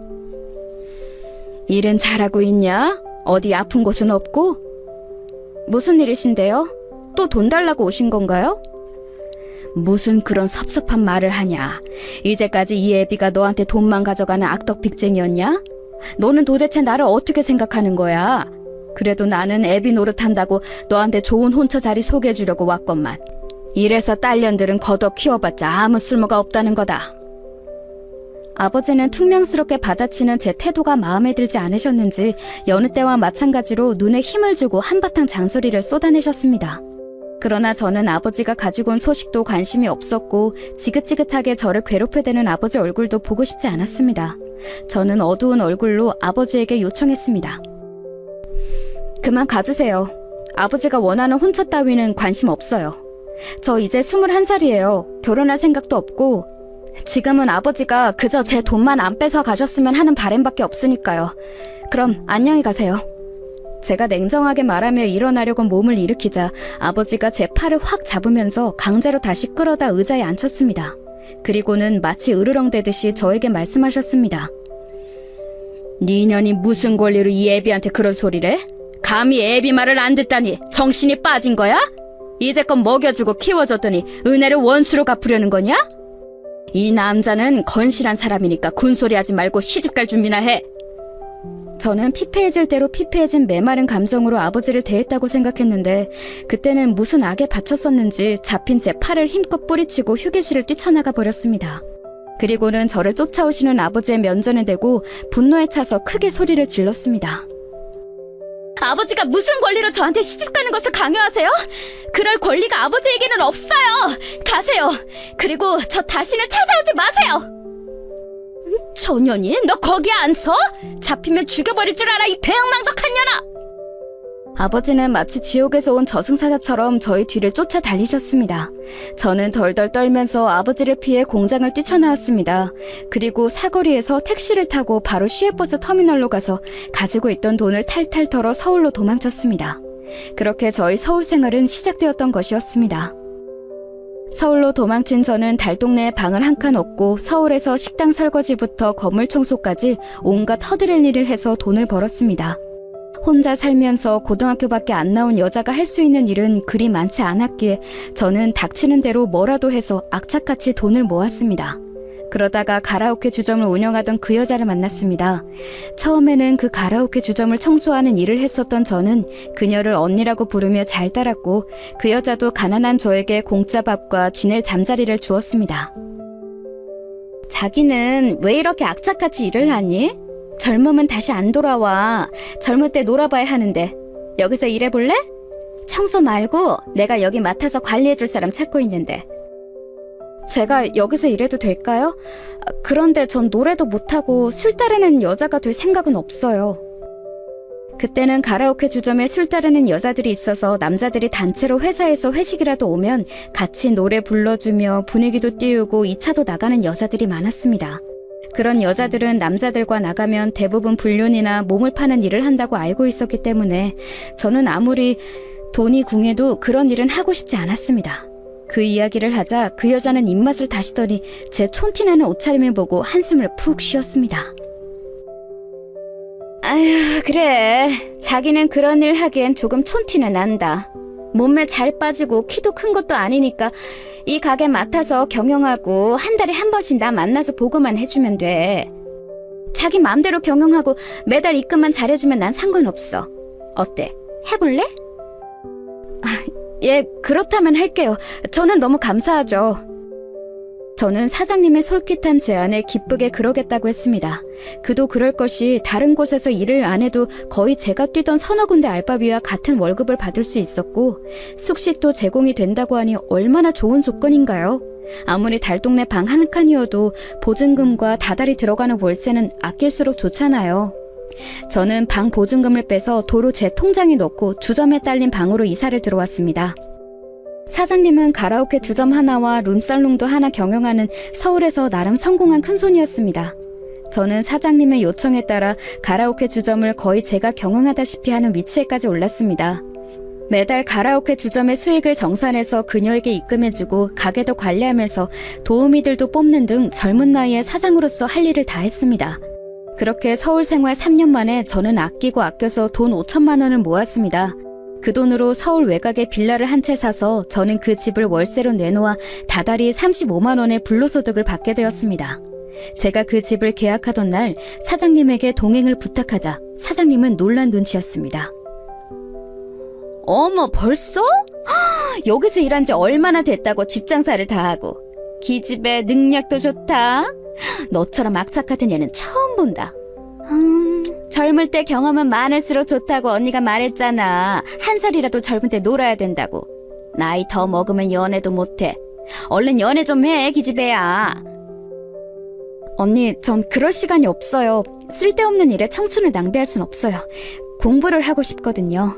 일은 잘하고 있냐? 어디 아픈 곳은 없고? 무슨 일이신데요? 또 돈 달라고 오신 건가요? 무슨 그런 섭섭한 말을 하냐? 이제까지 이 애비가 너한테 돈만 가져가는 악덕 빅쟁이였냐? 너는 도대체 나를 어떻게 생각하는 거야? 그래도 나는 애비 노릇한다고 너한테 좋은 혼처 자리 소개해주려고 왔건만. 이래서 딸년들은 걷어 키워봤자 아무 쓸모가 없다는 거다. 아버지는 퉁명스럽게 받아치는 제 태도가 마음에 들지 않으셨는지 여느 때와 마찬가지로 눈에 힘을 주고 한바탕 잔소리를 쏟아내셨습니다. 그러나 저는 아버지가 가지고 온 소식도 관심이 없었고 지긋지긋하게 저를 괴롭혀대는 아버지 얼굴도 보고 싶지 않았습니다. 저는 어두운 얼굴로 아버지에게 요청했습니다. 그만 가주세요. 아버지가 원하는 혼처 따위는 관심 없어요. 저 이제 21살이에요. 결혼할 생각도 없고 지금은 아버지가 그저 제 돈만 안 뺏어 가셨으면 하는 바람밖에 없으니까요. 그럼 안녕히 가세요. 제가 냉정하게 말하며 일어나려고 몸을 일으키자 아버지가 제 팔을 확 잡으면서 강제로 다시 끌어다 의자에 앉혔습니다. 그리고는 마치 으르렁대듯이 저에게 말씀하셨습니다. 네 년이 무슨 권리로 이 애비한테 그런 소리를 해? 감히 애비 말을 안 듣다니 정신이 빠진 거야? 이제껏 먹여주고 키워줬더니 은혜를 원수로 갚으려는 거냐? 이 남자는 건실한 사람이니까 군소리하지 말고 시집갈 준비나 해. 저는 피폐해질 대로 피폐해진 메마른 감정으로 아버지를 대했다고 생각했는데 그때는 무슨 악에 받쳤었는지 잡힌 제 팔을 힘껏 뿌리치고 휴게실을 뛰쳐나가 버렸습니다. 그리고는 저를 쫓아오시는 아버지의 면전에 대고 분노에 차서 크게 소리를 질렀습니다. 아버지가 무슨 권리로 저한테 시집가는 것을 강요하세요? 그럴 권리가 아버지에게는 없어요. 가세요. 그리고 저 다시는 찾아오지 마세요. 저년이 너 거기에 안 서? 잡히면 죽여버릴 줄 알아, 이 배은망덕한 년아. 아버지는 마치 지옥에서 온 저승사자처럼 저희 뒤를 쫓아 달리셨습니다. 저는 덜덜 떨면서 아버지를 피해 공장을 뛰쳐나왔습니다. 그리고 사거리에서 택시를 타고 바로 시외버스 터미널로 가서 가지고 있던 돈을 탈탈 털어 서울로 도망쳤습니다. 그렇게 저희 서울 생활은 시작되었던 것이었습니다. 서울로 도망친 저는 달동네에 방을 한 칸 얻고 서울에서 식당 설거지부터 건물 청소까지 온갖 허드렛 일을 해서 돈을 벌었습니다. 혼자 살면서 고등학교밖에 안 나온 여자가 할 수 있는 일은 그리 많지 않았기에 저는 닥치는 대로 뭐라도 해서 악착같이 돈을 모았습니다. 그러다가 가라오케 주점을 운영하던 그 여자를 만났습니다. 처음에는 그 가라오케 주점을 청소하는 일을 했었던 저는 그녀를 언니라고 부르며 잘 따랐고 그 여자도 가난한 저에게 공짜 밥과 지낼 잠자리를 주었습니다. 자기는 왜 이렇게 악착같이 일을 하니? 젊으면 다시 안 돌아와. 젊을 때 놀아봐야 하는데 여기서 일해볼래? 청소 말고 내가 여기 맡아서 관리해줄 사람 찾고 있는데. 제가 여기서 일해도 될까요? 그런데 전 노래도 못하고 술 따르는 여자가 될 생각은 없어요. 그때는 가라오케 주점에 술 따르는 여자들이 있어서 남자들이 단체로 회사에서 회식이라도 오면 같이 노래 불러주며 분위기도 띄우고 2차도 나가는 여자들이 많았습니다. 그런 여자들은 남자들과 나가면 대부분 불륜이나 몸을 파는 일을 한다고 알고 있었기 때문에 저는 아무리 돈이 궁해도 그런 일은 하고 싶지 않았습니다. 그 이야기를 하자 그 여자는 입맛을 다시더니 제 촌티나는 옷차림을 보고 한숨을 푹 쉬었습니다. 아휴, 그래. 자기는 그런 일 하기엔 조금 촌티는 난다. 몸매 잘 빠지고 키도 큰 것도 아니니까 이 가게 맡아서 경영하고 한 달에 한 번씩 나 만나서 보고만 해주면 돼. 자기 마음대로 경영하고 매달 입금만 잘해주면 난 상관없어. 어때? 해볼래? 예, 그렇다면 할게요. 저는 너무 감사하죠. 저는 사장님의 솔깃한 제안에 기쁘게 그러겠다고 했습니다. 그도 그럴 것이 다른 곳에서 일을 안 해도 거의 제가 뛰던 서너 군데 알바비와 같은 월급을 받을 수 있었고 숙식도 제공이 된다고 하니 얼마나 좋은 조건인가요? 아무리 달동네 방 한 칸이어도 보증금과 다달이 들어가는 월세는 아낄수록 좋잖아요. 저는 방 보증금을 빼서 도로 제 통장에 넣고 주점에 딸린 방으로 이사를 들어왔습니다. 사장님은 가라오케 주점 하나와 룸살롱도 하나 경영하는 서울에서 나름 성공한 큰손이었습니다. 저는 사장님의 요청에 따라 가라오케 주점을 거의 제가 경영하다시피 하는 위치에까지 올랐습니다. 매달 가라오케 주점의 수익을 정산해서 그녀에게 입금해주고 가게도 관리하면서 도우미들도 뽑는 등 젊은 나이에 사장으로서 할 일을 다 했습니다. 그렇게 서울 생활 3년 만에 저는 아끼고 아껴서 돈 5천만 원을 모았습니다. 그 돈으로 서울 외곽에 빌라를 한 채 사서 저는 그 집을 월세로 내놓아 다달이 35만 원의 불로소득을 받게 되었습니다. 제가 그 집을 계약하던 날 사장님에게 동행을 부탁하자 사장님은 놀란 눈치였습니다. 어머, 벌써? 여기서 일한 지 얼마나 됐다고 집 장사를 다 하고. 기집애 능력도 좋다. 너처럼 악착 같은 애는 처음 본다. 젊을 때 경험은 많을수록 좋다고 언니가 말했잖아. 한 살이라도 젊을 때 놀아야 된다고. 나이 더 먹으면 연애도 못해. 얼른 연애 좀 해, 기집애야. 언니, 전 그럴 시간이 없어요. 쓸데없는 일에 청춘을 낭비할 순 없어요. 공부를 하고 싶거든요.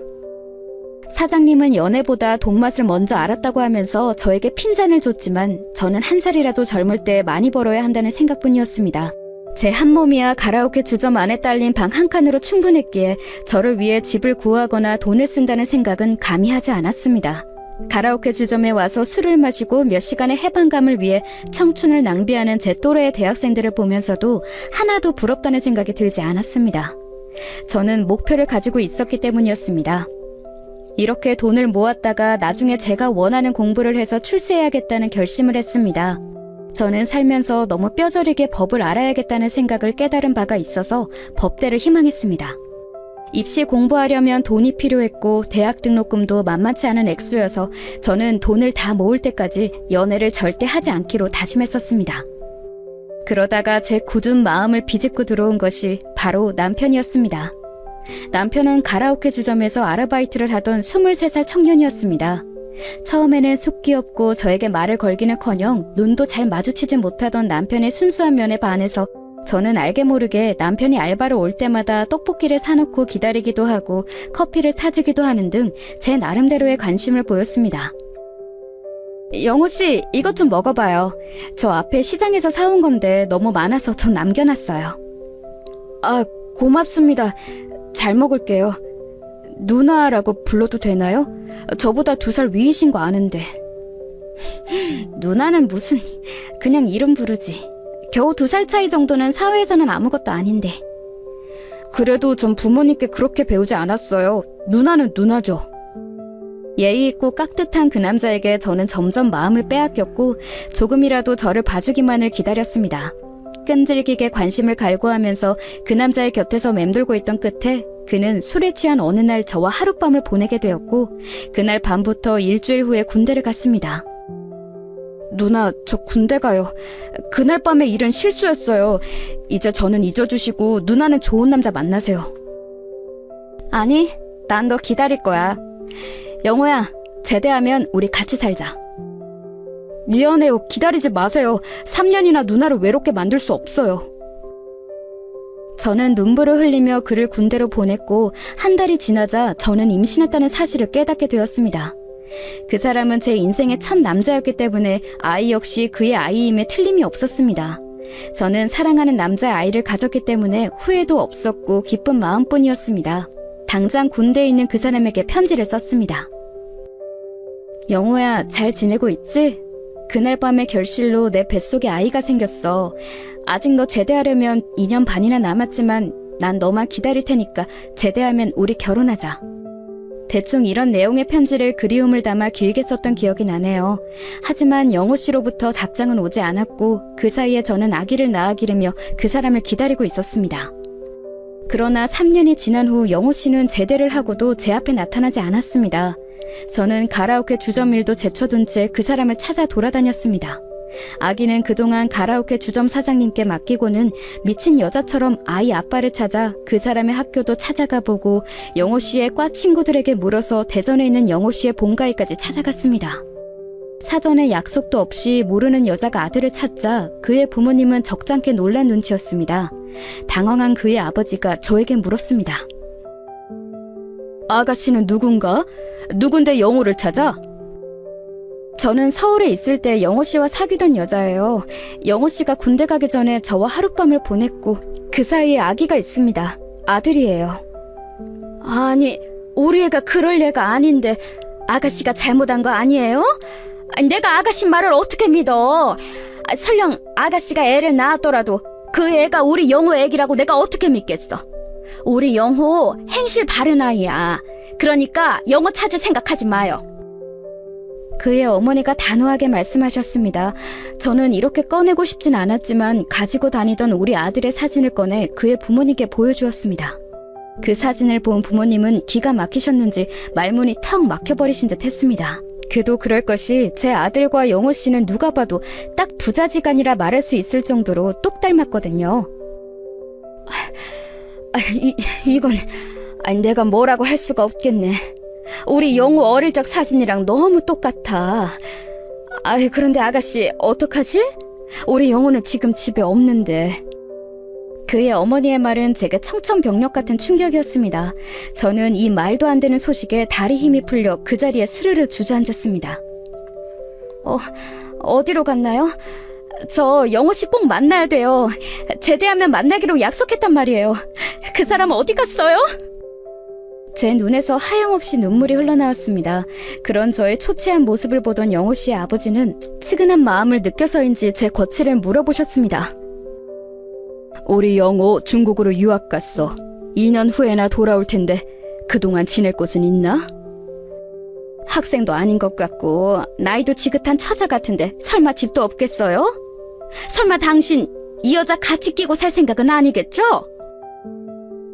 사장님은 연애보다 돈 맛을 먼저 알았다고 하면서 저에게 핀잔을 줬지만 저는 한 살이라도 젊을 때 많이 벌어야 한다는 생각뿐이었습니다. 제 한 몸이야 가라오케 주점 안에 딸린 방 한 칸으로 충분했기에 저를 위해 집을 구하거나 돈을 쓴다는 생각은 감히 하지 않았습니다. 가라오케 주점에 와서 술을 마시고 몇 시간의 해방감을 위해 청춘을 낭비하는 제 또래의 대학생들을 보면서도 하나도 부럽다는 생각이 들지 않았습니다. 저는 목표를 가지고 있었기 때문이었습니다. 이렇게 돈을 모았다가 나중에 제가 원하는 공부를 해서 출세해야겠다는 결심을 했습니다. 저는 살면서 너무 뼈저리게 법을 알아야겠다는 생각을 깨달은 바가 있어서 법대를 희망했습니다. 입시 공부하려면 돈이 필요했고 대학 등록금도 만만치 않은 액수여서 저는 돈을 다 모을 때까지 연애를 절대 하지 않기로 다짐했었습니다. 그러다가 제 굳은 마음을 비집고 들어온 것이 바로 남편이었습니다. 남편은 가라오케 주점에서 아르바이트를 하던 23살 청년이었습니다. 처음에는 속 귀엽고 저에게 말을 걸기는커녕 눈도 잘 마주치지 못하던 남편의 순수한 면에 반해서 저는 알게 모르게 남편이 알바로 올 때마다 떡볶이를 사놓고 기다리기도 하고 커피를 타주기도 하는 등 제 나름대로의 관심을 보였습니다. 영호씨, 이것 좀 먹어봐요. 저 앞에 시장에서 사온 건데 너무 많아서 좀 남겨놨어요. 아, 고맙습니다. 잘 먹을게요. 누나라고 불러도 되나요? 저보다 2살 위이신 거 아는데. 누나는 무슨, 그냥 이름 부르지. 겨우 2살 차이 정도는 사회에서는 아무것도 아닌데. 그래도 전 부모님께 그렇게 배우지 않았어요. 누나는 누나죠. 예의 있고 깍듯한 그 남자에게 저는 점점 마음을 빼앗겼고 조금이라도 저를 봐주기만을 기다렸습니다. 끈질기게 관심을 갈구하면서 그 남자의 곁에서 맴돌고 있던 끝에 그는 술에 취한 어느 날 저와 하룻밤을 보내게 되었고 그날 밤부터 일주일 후에 군대를 갔습니다. 누나, 저 군대 가요. 그날 밤의 일은 실수였어요. 이제 저는 잊어주시고 누나는 좋은 남자 만나세요. 아니, 난 너 기다릴 거야. 영호야, 제대하면 우리 같이 살자. 미안해요. 기다리지 마세요. 3년이나 누나를 외롭게 만들 수 없어요. 저는 눈물을 흘리며 그를 군대로 보냈고 한 달이 지나자 저는 임신했다는 사실을 깨닫게 되었습니다. 그 사람은 제 인생의 첫 남자였기 때문에 아이 역시 그의 아이임에 틀림이 없었습니다. 저는 사랑하는 남자 아이를 가졌기 때문에 후회도 없었고 기쁜 마음뿐이었습니다. 당장 군대에 있는 그 사람에게 편지를 썼습니다. 영호야, 잘 지내고 있지? 그날 밤의 결실로 내 뱃속에 아이가 생겼어. 아직 너 제대하려면 2년 반이나 남았지만 난 너만 기다릴 테니까 제대하면 우리 결혼하자. 대충 이런 내용의 편지를 그리움을 담아 길게 썼던 기억이 나네요. 하지만 영호 씨로부터 답장은 오지 않았고 그 사이에 저는 아기를 낳아 기르며 그 사람을 기다리고 있었습니다. 그러나 3년이 지난 후 영호 씨는 제대를 하고도 제 앞에 나타나지 않았습니다. 저는 가라오케 주점 일도 제쳐둔 채 그 사람을 찾아 돌아다녔습니다. 아기는 그동안 가라오케 주점 사장님께 맡기고는 미친 여자처럼 아이 아빠를 찾아 그 사람의 학교도 찾아가 보고 영호 씨의 과 친구들에게 물어서 대전에 있는 영호 씨의 본가에까지 찾아갔습니다. 사전에 약속도 없이 모르는 여자가 아들을 찾자 그의 부모님은 적잖게 놀란 눈치였습니다. 당황한 그의 아버지가 저에게 물었습니다. 아가씨는 누군가? 누군데 영호를 찾아? 저는 서울에 있을 때 영호 씨와 사귀던 여자예요. 영호 씨가 군대 가기 전에 저와 하룻밤을 보냈고 그 사이에 아기가 있습니다. 아들이에요. 아니, 우리 애가 그럴 애가 아닌데 아가씨가 잘못한 거 아니에요? 아니, 내가 아가씨 말을 어떻게 믿어? 설령 아가씨가 애를 낳았더라도 그 애가 우리 영호 애기라고 내가 어떻게 믿겠어? 우리 영호 행실 바른 아이야. 그러니까 영호 찾을 생각하지 마요. 그의 어머니가 단호하게 말씀하셨습니다. 저는 이렇게 꺼내고 싶진 않았지만 가지고 다니던 우리 아들의 사진을 꺼내 그의 부모님께 보여주었습니다. 그 사진을 본 부모님은 기가 막히셨는지 말문이 턱 막혀버리신 듯 했습니다. 그도 그럴 것이 제 아들과 영호 씨는 누가 봐도 딱 부자지간이라 말할 수 있을 정도로 똑 닮았거든요. 이건 내가 뭐라고 할 수가 없겠네. 우리 영호 어릴 적 사진이랑 너무 똑같아. 그런데 아가씨 어떡하지? 우리 영호는 지금 집에 없는데. 그의 어머니의 말은 제게 청천벽력 같은 충격이었습니다. 저는 이 말도 안 되는 소식에 다리 힘이 풀려 그 자리에 스르르 주저앉았습니다. 어디로 갔나요? 저 영호 씨 꼭 만나야 돼요. 제대하면 만나기로 약속했단 말이에요. 그 사람 어디 갔어요? 제 눈에서 하염없이 눈물이 흘러나왔습니다. 그런 저의 초췌한 모습을 보던 영호 씨의 아버지는 측은한 마음을 느껴서인지 제 거취를 물어보셨습니다. 우리 영호 중국으로 유학 갔어. 2년 후에나 돌아올 텐데 그동안 지낼 곳은 있나? 학생도 아닌 것 같고 나이도 지긋한 처자 같은데 설마 집도 없겠어요? 설마 당신 이 여자 같이 끼고 살 생각은 아니겠죠?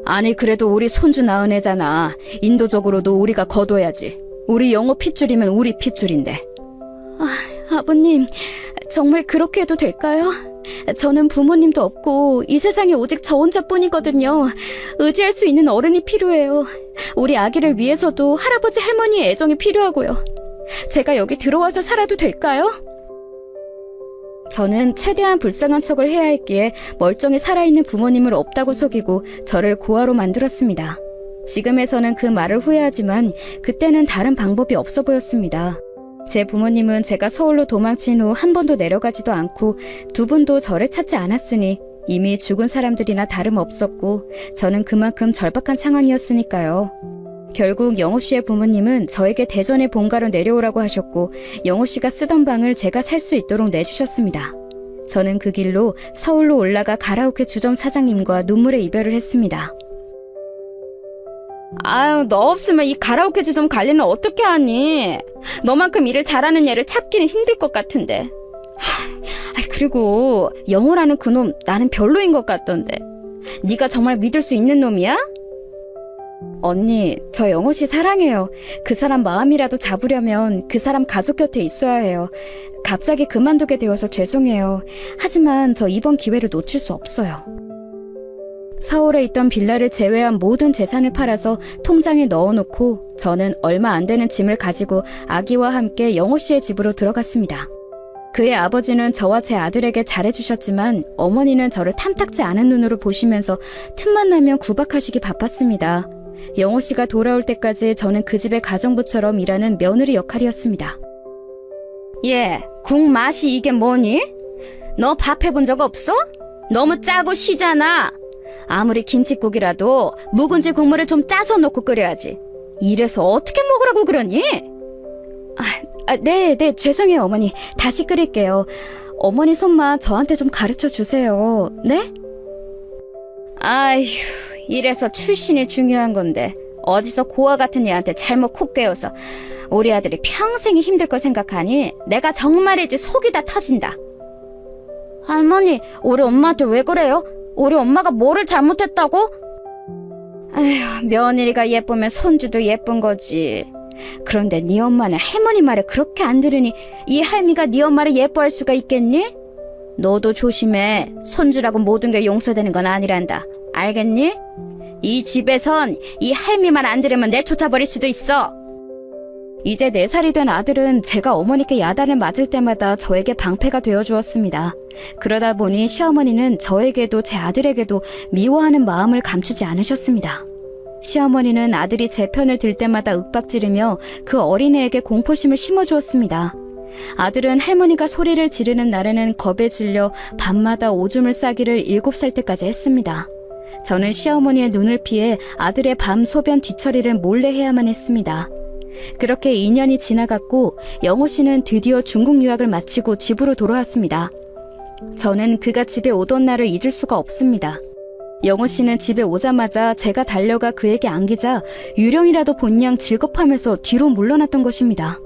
아니, 그래도 우리 손주 낳은 애잖아. 인도적으로도 우리가 거둬야지. 우리 영호 핏줄이면 우리 핏줄인데. 아버님, 정말 그렇게 해도 될까요? 저는 부모님도 없고 이 세상에 오직 저 혼자뿐이거든요. 의지할 수 있는 어른이 필요해요. 우리 아기를 위해서도 할아버지 할머니의 애정이 필요하고요. 제가 여기 들어와서 살아도 될까요? 저는 최대한 불쌍한 척을 해야 했기에 멀쩡히 살아있는 부모님을 없다고 속이고 저를 고아로 만들었습니다. 지금에서는 그 말을 후회하지만 그때는 다른 방법이 없어 보였습니다. 제 부모님은 제가 서울로 도망친 후 한 번도 내려가지도 않고 두 분도 저를 찾지 않았으니 이미 죽은 사람들이나 다름없었고 저는 그만큼 절박한 상황이었으니까요. 결국 영호 씨의 부모님은 저에게 대전의 본가로 내려오라고 하셨고 영호 씨가 쓰던 방을 제가 살 수 있도록 내주셨습니다. 저는 그 길로 서울로 올라가 가라오케 주점 사장님과 눈물의 이별을 했습니다. 너 없으면 이 가라오케 주점 관리는 어떻게 하니? 너만큼 일을 잘하는 애를 찾기는 힘들 것 같은데. 그리고 영호라는 그놈 나는 별로인 것 같던데. 네가 정말 믿을 수 있는 놈이야? 언니, 저 영호 씨 사랑해요. 그 사람 마음이라도 잡으려면 그 사람 가족 곁에 있어야 해요. 갑자기 그만두게 되어서 죄송해요. 하지만 저 이번 기회를 놓칠 수 없어요. 서울에 있던 빌라를 제외한 모든 재산을 팔아서 통장에 넣어놓고 저는 얼마 안 되는 짐을 가지고 아기와 함께 영호 씨의 집으로 들어갔습니다. 그의 아버지는 저와 제 아들에게 잘해주셨지만 어머니는 저를 탐탁지 않은 눈으로 보시면서 틈만 나면 구박하시기 바빴습니다. 영호 씨가 돌아올 때까지 저는 그 집의 가정부처럼 일하는 며느리 역할이었습니다. 예, 국 맛이 이게 뭐니? 너 밥 해본 적 없어? 너무 짜고 시잖아. 아무리 김칫국이라도 묵은지 국물을 좀 짜서 넣고 끓여야지. 이래서 어떻게 먹으라고 그러니? 네, 죄송해요, 어머니. 다시 끓일게요. 어머니 손맛 저한테 좀 가르쳐 주세요. 네? 아휴, 이래서 출신이 중요한 건데 어디서 고아 같은 애한테 잘못 콕 깨워서 우리 아들이 평생이 힘들 거 생각하니 내가 정말이지 속이 다 터진다. 할머니, 우리 엄마한테 왜 그래요? 우리 엄마가 뭐를 잘못했다고? 아휴, 며느리가 예쁘면 손주도 예쁜 거지. 그런데 네 엄마는 할머니 말을 그렇게 안 들으니 이 할미가 네 엄마를 예뻐할 수가 있겠니? 너도 조심해. 손주라고 모든 게 용서되는 건 아니란다. 알겠니? 이 집에선 이 할미 말 안 들으면 내쫓아버릴 수도 있어. 이제 4살이 된 아들은 제가 어머니께 야단을 맞을 때마다 저에게 방패가 되어주었습니다. 그러다 보니 시어머니는 저에게도 제 아들에게도 미워하는 마음을 감추지 않으셨습니다. 시어머니는 아들이 제 편을 들 때마다 윽박지르며 그 어린애에게 공포심을 심어주었습니다. 아들은 할머니가 소리를 지르는 날에는 겁에 질려 밤마다 오줌을 싸기를 7살 때까지 했습니다. 저는 시어머니의 눈을 피해 아들의 밤 소변 뒤처리를 몰래 해야만 했습니다. 그렇게 2년이 지나갔고 영호 씨는 드디어 중국 유학을 마치고 집으로 돌아왔습니다. 저는 그가 집에 오던 날을 잊을 수가 없습니다. 영호 씨는 집에 오자마자 제가 달려가 그에게 안기자 유령이라도 본 양 질겁하면서 뒤로 물러났던 것입니다.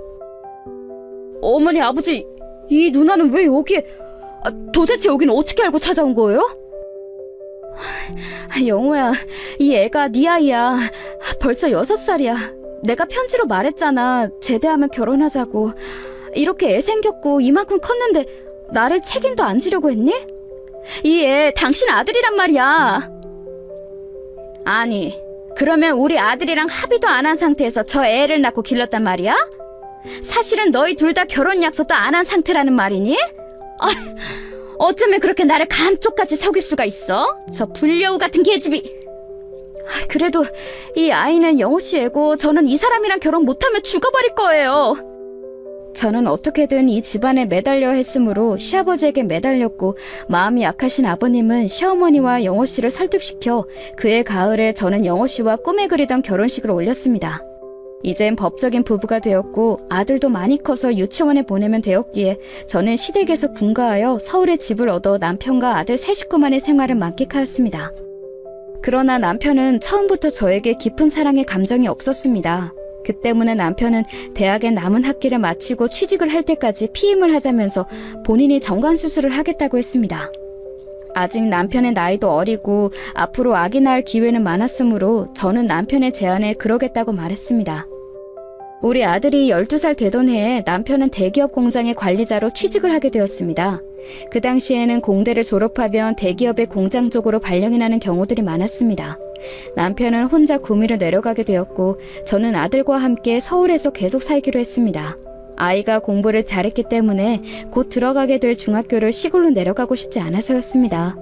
어머니, 아버지, 이 누나는 왜 여기에... 도대체 여긴 어떻게 알고 찾아온 거예요? 영호야, 이 애가 네 아이야. 벌써 6살이야. 내가 편지로 말했잖아. 제대하면 결혼하자고. 이렇게 애 생겼고 이만큼 컸는데 나를 책임도 안 지려고 했니? 이 애 당신 아들이란 말이야. 아니, 그러면 우리 아들이랑 합의도 안 한 상태에서 저 애를 낳고 길렀단 말이야? 사실은 너희 둘 다 결혼 약속도 안 한 상태라는 말이니? 어쩌면 그렇게 나를 감쪽같이 속일 수가 있어? 저 불려우 같은 계집이. 그래도 이 아이는 영호 씨 애고 저는 이 사람이랑 결혼 못하면 죽어버릴 거예요. 저는 어떻게든 이 집안에 매달려 했으므로 시아버지에게 매달렸고 마음이 약하신 아버님은 시어머니와 영호 씨를 설득시켜 그해 가을에 저는 영호 씨와 꿈에 그리던 결혼식을 올렸습니다. 이젠 법적인 부부가 되었고 아들도 많이 커서 유치원에 보내면 되었기에 저는 시댁에서 분가하여 서울에 집을 얻어 남편과 아들 세 식구만의 생활을 만끽하였습니다. 그러나 남편은 처음부터 저에게 깊은 사랑의 감정이 없었습니다. 그 때문에 남편은 대학의 남은 학기를 마치고 취직을 할 때까지 피임을 하자면서 본인이 정관수술을 하겠다고 했습니다. 아직 남편의 나이도 어리고 앞으로 아기 낳을 기회는 많았으므로 저는 남편의 제안에 그러겠다고 말했습니다. 우리 아들이 12살 되던 해에 남편은 대기업 공장의 관리자로 취직을 하게 되었습니다. 그 당시에는 공대를 졸업하면 대기업의 공장 쪽으로 발령이 나는 경우들이 많았습니다. 남편은 혼자 구미로 내려가게 되었고 저는 아들과 함께 서울에서 계속 살기로 했습니다. 아이가 공부를 잘했기 때문에 곧 들어가게 될 중학교를 시골로 내려가고 싶지 않아서였습니다.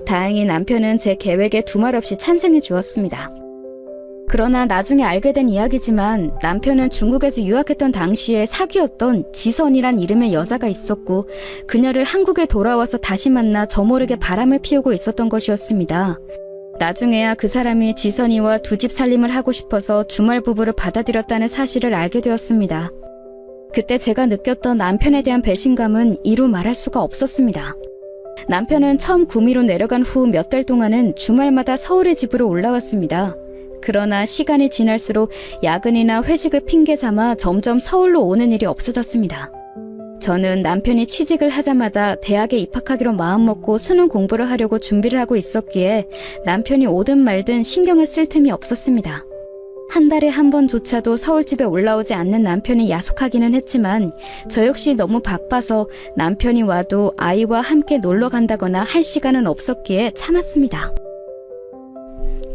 다행히 남편은 제 계획에 두말 없이 찬성해 주었습니다. 그러나 나중에 알게 된 이야기지만 남편은 중국에서 유학했던 당시에 사귀었던 지선이란 이름의 여자가 있었고 그녀를 한국에 돌아와서 다시 만나 저 모르게 바람을 피우고 있었던 것이었습니다. 나중에야 그 사람이 지선이와 두 집 살림을 하고 싶어서 주말 부부를 받아들였다는 사실을 알게 되었습니다. 그때 제가 느꼈던 남편에 대한 배신감은 이루 말할 수가 없었습니다. 남편은 처음 구미로 내려간 후 몇 달 동안은 주말마다 서울의 집으로 올라왔습니다. 그러나 시간이 지날수록 야근이나 회식을 핑계 삼아 점점 서울로 오는 일이 없어졌습니다. 저는 남편이 취직을 하자마자 대학에 입학하기로 마음먹고 수능 공부를 하려고 준비를 하고 있었기에 남편이 오든 말든 신경을 쓸 틈이 없었습니다. 한 달에 한 번조차도 서울집에 올라오지 않는 남편이 야속하기는 했지만 저 역시 너무 바빠서 남편이 와도 아이와 함께 놀러 간다거나 할 시간은 없었기에 참았습니다.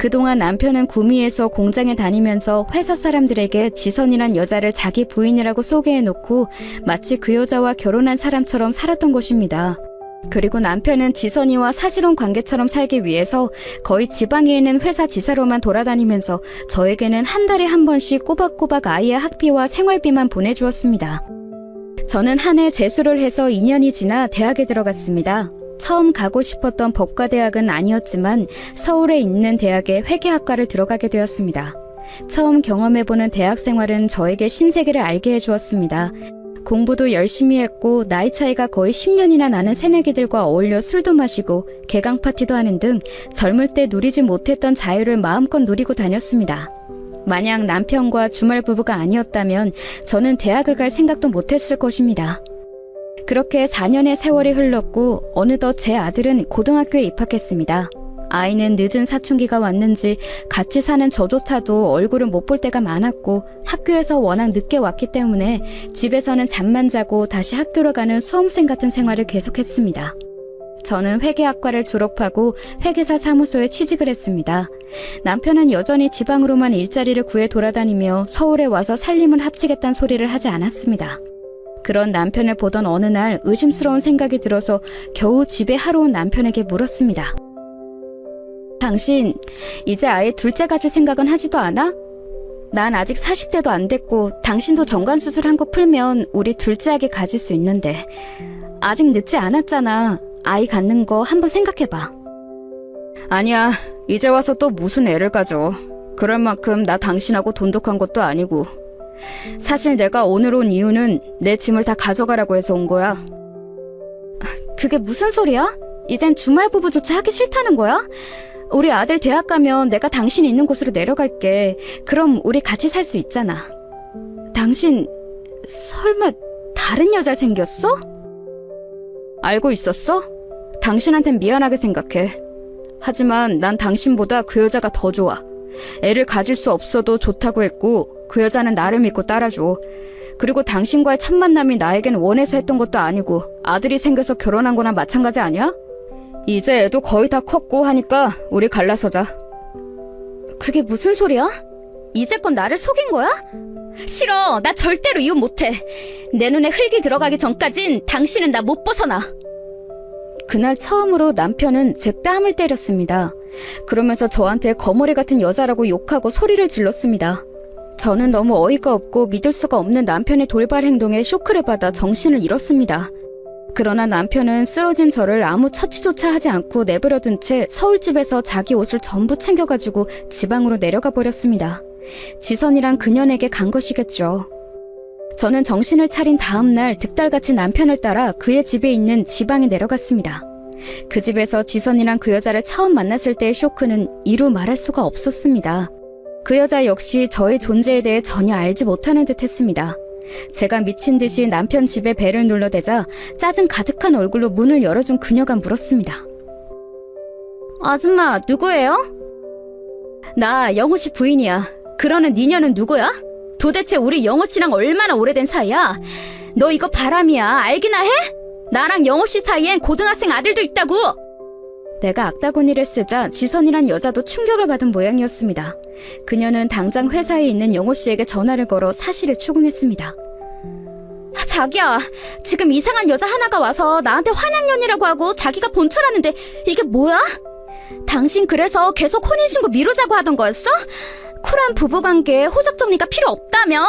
그동안 남편은 구미에서 공장에 다니면서 회사 사람들에게 지선이란 여자를 자기 부인이라고 소개해놓고 마치 그 여자와 결혼한 사람처럼 살았던 것입니다. 그리고 남편은 지선이와 사실혼 관계처럼 살기 위해서 거의 지방에 있는 회사 지사로만 돌아다니면서 저에게는 한 달에 한 번씩 꼬박꼬박 아이의 학비와 생활비만 보내주었습니다. 저는 한 해 재수를 해서 2년이 지나 대학에 들어갔습니다. 처음 가고 싶었던 법과대학은 아니었지만 서울에 있는 대학의 회계학과를 들어가게 되었습니다. 처음 경험해보는 대학 생활은 저에게 신세계를 알게 해주었습니다. 공부도 열심히 했고 나이 차이가 거의 10년이나 나는 새내기들과 어울려 술도 마시고 개강 파티도 하는 등 젊을 때 누리지 못했던 자유를 마음껏 누리고 다녔습니다. 만약 남편과 주말 부부가 아니었다면 저는 대학을 갈 생각도 못했을 것입니다. 그렇게 4년의 세월이 흘렀고 어느덧 제 아들은 고등학교에 입학했습니다. 아이는 늦은 사춘기가 왔는지 같이 사는 저조차도 얼굴을 못 볼 때가 많았고 학교에서 워낙 늦게 왔기 때문에 집에서는 잠만 자고 다시 학교로 가는 수험생 같은 생활을 계속했습니다. 저는 회계학과를 졸업하고 회계사 사무소에 취직을 했습니다. 남편은 여전히 지방으로만 일자리를 구해 돌아다니며 서울에 와서 살림을 합치겠다는 소리를 하지 않았습니다. 그런 남편을 보던 어느 날 의심스러운 생각이 들어서 겨우 집에 하러 온 남편에게 물었습니다. 당신 이제 아예 둘째 가질 생각은 하지도 않아? 난 아직 40대도 안 됐고 당신도 정관수술한 거 풀면 우리 둘째하게 가질 수 있는데 아직 늦지 않았잖아. 아이 갖는 거 한번 생각해봐. 아니야. 이제 와서 또 무슨 애를 가져. 그럴 만큼 나 당신하고 돈독한 것도 아니고. 사실 내가 오늘 온 이유는 내 짐을 다 가져가라고 해서 온 거야. 그게 무슨 소리야? 이젠 주말 부부조차 하기 싫다는 거야? 우리 아들 대학 가면 내가 당신이 있는 곳으로 내려갈게. 그럼 우리 같이 살 수 있잖아. 당신 설마 다른 여자 생겼어? 알고 있었어? 당신한텐 미안하게 생각해. 하지만 난 당신보다 그 여자가 더 좋아. 애를 가질 수 없어도 좋다고 했고 그 여자는 나를 믿고 따라줘. 그리고 당신과의 첫 만남이 나에겐 원해서 했던 것도 아니고 아들이 생겨서 결혼한 거나 마찬가지 아니야? 이제 애도 거의 다 컸고 하니까 우리 갈라서자. 그게 무슨 소리야? 이제껏 나를 속인 거야? 싫어. 나 절대로 이혼 못해. 내 눈에 흙이 들어가기 전까진 당신은 나 못 벗어나. 그날 처음으로 남편은 제 뺨을 때렸습니다. 그러면서 저한테 거머리 같은 여자라고 욕하고 소리를 질렀습니다. 저는 너무 어이가 없고 믿을 수가 없는 남편의 돌발 행동에 쇼크를 받아 정신을 잃었습니다. 그러나 남편은 쓰러진 저를 아무 처치조차 하지 않고 내버려둔 채 서울집에서 자기 옷을 전부 챙겨가지고 지방으로 내려가 버렸습니다. 지선이란 그년에게 간 것이겠죠. 저는 정신을 차린 다음 날 득달같이 남편을 따라 그의 집에 있는 지방에 내려갔습니다. 그 집에서 지선이란 그 여자를 처음 만났을 때의 쇼크는 이루 말할 수가 없었습니다. 그 여자 역시 저의 존재에 대해 전혀 알지 못하는 듯 했습니다. 제가 미친 듯이 남편 집에 벨을 눌러대자 짜증 가득한 얼굴로 문을 열어준 그녀가 물었습니다. 아줌마, 누구예요? 나 영호 씨 부인이야. 그러는 니녀는 누구야? 도대체 우리 영호 씨랑 얼마나 오래된 사이야? 너 이거 바람이야. 알기나 해? 나랑 영호 씨 사이엔 고등학생 아들도 있다고! 내가 악다구니를 쓰자 지선이란 여자도 충격을 받은 모양이었습니다. 그녀는 당장 회사에 있는 영호 씨에게 전화를 걸어 사실을 추궁했습니다. 자기야, 지금 이상한 여자 하나가 와서 나한테 환양년이라고 하고 자기가 본처라는데 이게 뭐야? 당신 그래서 계속 혼인신고 미루자고 하던 거였어? 쿨한 부부관계에 호적 정리가 필요 없다며.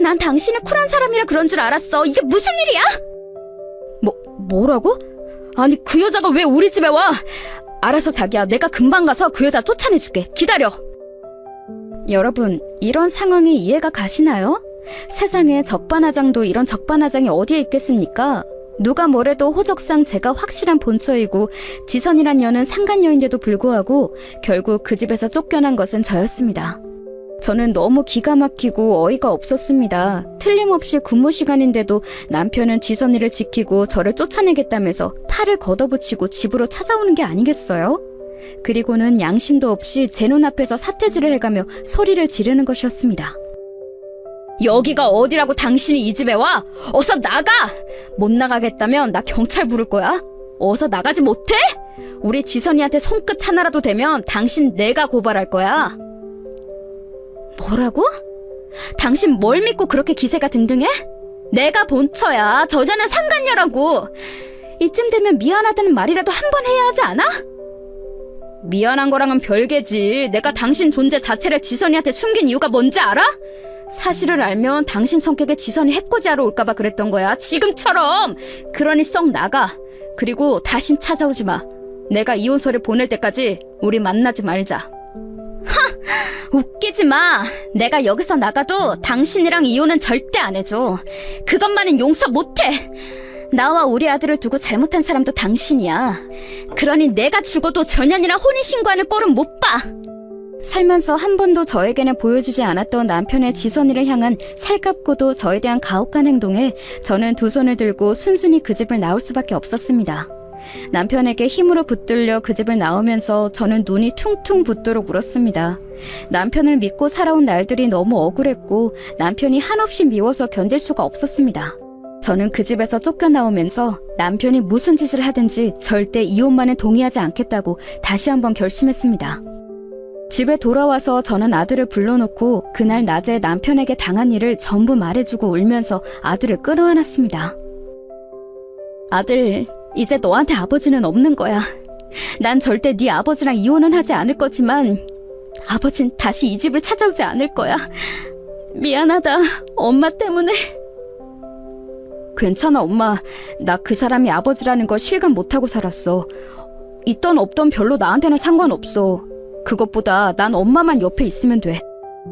난 당신이 쿨한 사람이라 그런 줄 알았어. 이게 무슨 일이야? 뭐라고? 아니 그 여자가 왜 우리 집에 와? 알았어 자기야, 내가 금방 가서 그 여자 쫓아내줄게. 기다려. 여러분, 이런 상황이 이해가 가시나요? 세상에 적반하장도 이런 적반하장이 어디에 있겠습니까? 누가 뭐래도 호적상 제가 확실한 본처이고 지선이란 여는 상간녀인데도 불구하고 결국 그 집에서 쫓겨난 것은 저였습니다. 저는 너무 기가 막히고 어이가 없었습니다. 틀림없이 근무 시간인데도 남편은 지선이를 지키고 저를 쫓아내겠다면서 팔을 걷어붙이고 집으로 찾아오는 게 아니겠어요? 그리고는 양심도 없이 제 눈앞에서 사태질을 해가며 소리를 지르는 것이었습니다. 여기가 어디라고 당신이 이 집에 와? 어서 나가! 못 나가겠다면 나 경찰 부를 거야. 어서 나가지 못해? 우리 지선이한테 손끝 하나라도 대면 당신 내가 고발할 거야. 뭐라고? 당신 뭘 믿고 그렇게 기세가 등등해? 내가 본처야. 전혀는 상관녀라고. 이쯤 되면 미안하다는 말이라도 한 번 해야 하지 않아? 미안한 거랑은 별개지. 내가 당신 존재 자체를 지선이한테 숨긴 이유가 뭔지 알아? 사실을 알면 당신 성격에 지선이 해코지하러 올까봐 그랬던 거야. 지금처럼. 그러니 썩 나가. 그리고 다신 찾아오지 마. 내가 이혼서를 보낼 때까지 우리 만나지 말자. 하! 웃기지 마. 내가 여기서 나가도 당신이랑 이혼은 절대 안 해줘. 그것만은 용서 못해. 나와 우리 아들을 두고 잘못한 사람도 당신이야. 그러니 내가 죽어도 전현이랑 혼인신고하는 꼴은 못 봐. 살면서 한 번도 저에게는 보여주지 않았던 남편의 지선이를 향한 살갑고도 저에 대한 가혹한 행동에 저는 두 손을 들고 순순히 그 집을 나올 수밖에 없었습니다. 남편에게 힘으로 붙들려 그 집을 나오면서 저는 눈이 퉁퉁 붓도록 울었습니다. 남편을 믿고 살아온 날들이 너무 억울했고 남편이 한없이 미워서 견딜 수가 없었습니다. 저는 그 집에서 쫓겨나오면서 남편이 무슨 짓을 하든지 절대 이혼만은 동의하지 않겠다고 다시 한번 결심했습니다. 집에 돌아와서 저는 아들을 불러놓고 그날 낮에 남편에게 당한 일을 전부 말해주고 울면서 아들을 끌어안았습니다. 아들, 이제 너한테 아버지는 없는 거야. 난 절대 네 아버지랑 이혼은 하지 않을 거지만 아버진 다시 이 집을 찾아오지 않을 거야. 미안하다, 엄마 때문에. 괜찮아, 엄마. 나 그 사람이 아버지라는 걸 실감 못하고 살았어. 있던 없던 별로 나한테는 상관없어. 그것보다 난 엄마만 옆에 있으면 돼.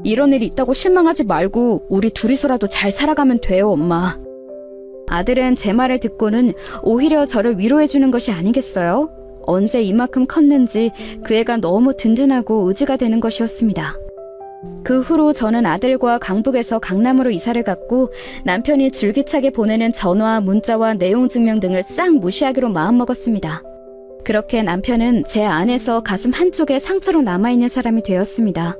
이런 일이 있다고 실망하지 말고 우리 둘이서라도 잘 살아가면 돼요, 엄마. 아들은 제 말을 듣고는 오히려 저를 위로해주는 것이 아니겠어요? 언제 이만큼 컸는지 그 애가 너무 든든하고 의지가 되는 것이었습니다. 그 후로 저는 아들과 강북에서 강남으로 이사를 갔고 남편이 줄기차게 보내는 전화, 문자와 내용 증명 등을 싹 무시하기로 마음먹었습니다. 그렇게 남편은 제 안에서 가슴 한쪽에 상처로 남아있는 사람이 되었습니다.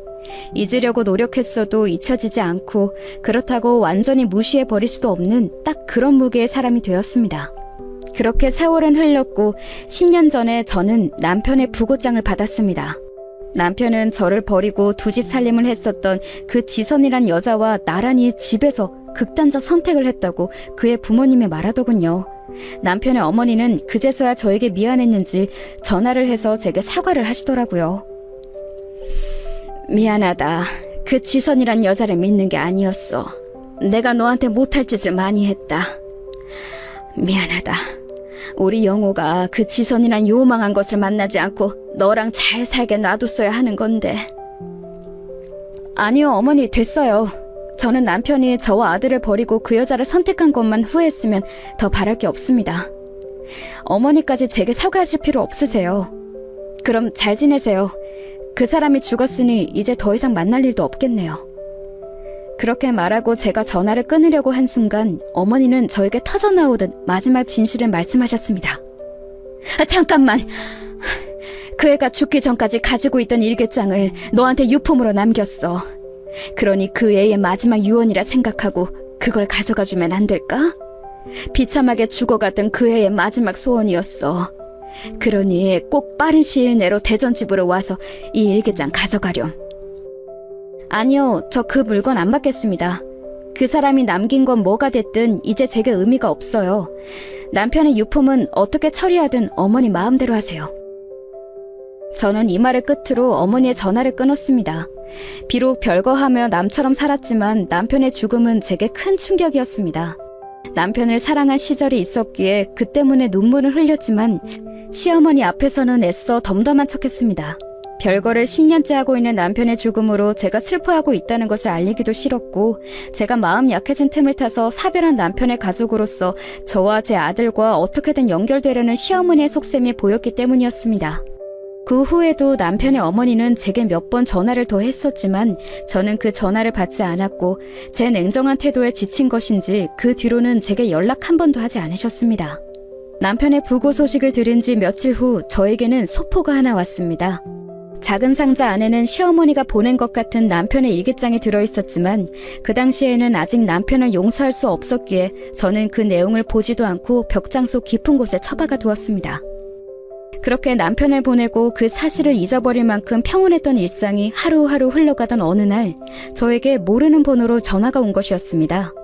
잊으려고 노력했어도 잊혀지지 않고 그렇다고 완전히 무시해버릴 수도 없는 딱 그런 무게의 사람이 되었습니다. 그렇게 세월은 흘렀고 10년 전에 저는 남편의 부고장을 받았습니다. 남편은 저를 버리고 두 집 살림을 했었던 그 지선이란 여자와 나란히 집에서 극단적 선택을 했다고 그의 부모님이 말하더군요. 남편의 어머니는 그제서야 저에게 미안했는지 전화를 해서 제게 사과를 하시더라고요. 미안하다. 그 지선이란 여자를 믿는 게 아니었어. 내가 너한테 못할 짓을 많이 했다. 미안하다. 우리 영호가 그 지선이란 요망한 것을 만나지 않고 너랑 잘 살게 놔뒀어야 하는 건데. 아니요, 어머니, 됐어요. 저는 남편이 저와 아들을 버리고 그 여자를 선택한 것만 후회했으면 더 바랄 게 없습니다. 어머니까지 제게 사과하실 필요 없으세요. 그럼 잘 지내세요. 그 사람이 죽었으니 이제 더 이상 만날 일도 없겠네요. 그렇게 말하고 제가 전화를 끊으려고 한 순간 어머니는 저에게 터져나오듯 마지막 진실을 말씀하셨습니다. 잠깐만! 그 애가 죽기 전까지 가지고 있던 일기장을 너한테 유품으로 남겼어. 그러니 그 애의 마지막 유언이라 생각하고 그걸 가져가주면 안 될까? 비참하게 죽어갔던 그 애의 마지막 소원이었어. 그러니 꼭 빠른 시일 내로 대전집으로 와서 이 일기장 가져가렴. 아니요, 저 그 물건 안 받겠습니다. 그 사람이 남긴 건 뭐가 됐든 이제 제게 의미가 없어요. 남편의 유품은 어떻게 처리하든 어머니 마음대로 하세요. 저는 이 말을 끝으로 어머니의 전화를 끊었습니다. 비록 별거하며 남처럼 살았지만 남편의 죽음은 제게 큰 충격이었습니다. 남편을 사랑한 시절이 있었기에 그 때문에 눈물을 흘렸지만 시어머니 앞에서는 애써 덤덤한 척했습니다. 별거를 10년째 하고 있는 남편의 죽음으로 제가 슬퍼하고 있다는 것을 알리기도 싫었고 제가 마음 약해진 틈을 타서 사별한 남편의 가족으로서 저와 제 아들과 어떻게든 연결되려는 시어머니의 속셈이 보였기 때문이었습니다. 그 후에도 남편의 어머니는 제게 몇 번 전화를 더 했었지만 저는 그 전화를 받지 않았고 제 냉정한 태도에 지친 것인지 그 뒤로는 제게 연락 한 번도 하지 않으셨습니다. 남편의 부고 소식을 들은 지 며칠 후 저에게는 소포가 하나 왔습니다. 작은 상자 안에는 시어머니가 보낸 것 같은 남편의 일기장이 들어있었지만 그 당시에는 아직 남편을 용서할 수 없었기에 저는 그 내용을 보지도 않고 벽장 속 깊은 곳에 처박아 두었습니다. 그렇게 남편을 보내고 그 사실을 잊어버릴 만큼 평온했던 일상이 하루하루 흘러가던 어느 날 저에게 모르는 번호로 전화가 온 것이었습니다.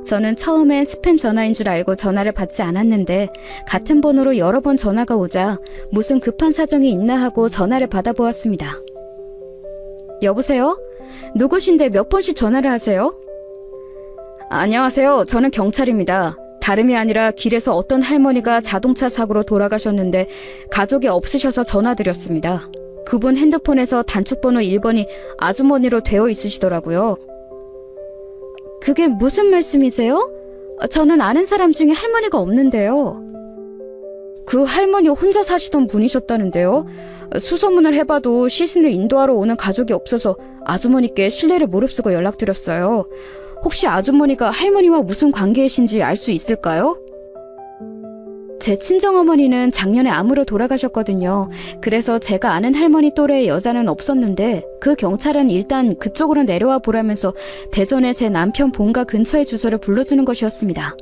저는 처음엔 스팸 전화인 줄 알고 전화를 받지 않았는데 같은 번호로 여러 번 전화가 오자 무슨 급한 사정이 있나 하고 전화를 받아보았습니다. 여보세요? 누구신데 몇 번씩 전화를 하세요? 안녕하세요. 저는 경찰입니다. 다름이 아니라 길에서 어떤 할머니가 자동차 사고로 돌아가셨는데 가족이 없으셔서 전화드렸습니다. 그분 핸드폰에서 단축번호 1번이 아주머니로 되어 있으시더라고요. 그게 무슨 말씀이세요? 저는 아는 사람 중에 할머니가 없는데요. 그 할머니 혼자 사시던 분이셨다는데요. 수소문을 해봐도 시신을 인도하러 오는 가족이 없어서 아주머니께 신뢰를 무릅쓰고 연락드렸어요. 혹시 아주머니가 할머니와 무슨 관계이신지 알 수 있을까요? 제 친정어머니는 작년에 암으로 돌아가셨거든요. 그래서 제가 아는 할머니 또래의 여자는 없었는데 그 경찰은 일단 그쪽으로 내려와 보라면서 대전에 제 남편 본가 근처의 주소를 불러주는 것이었습니다.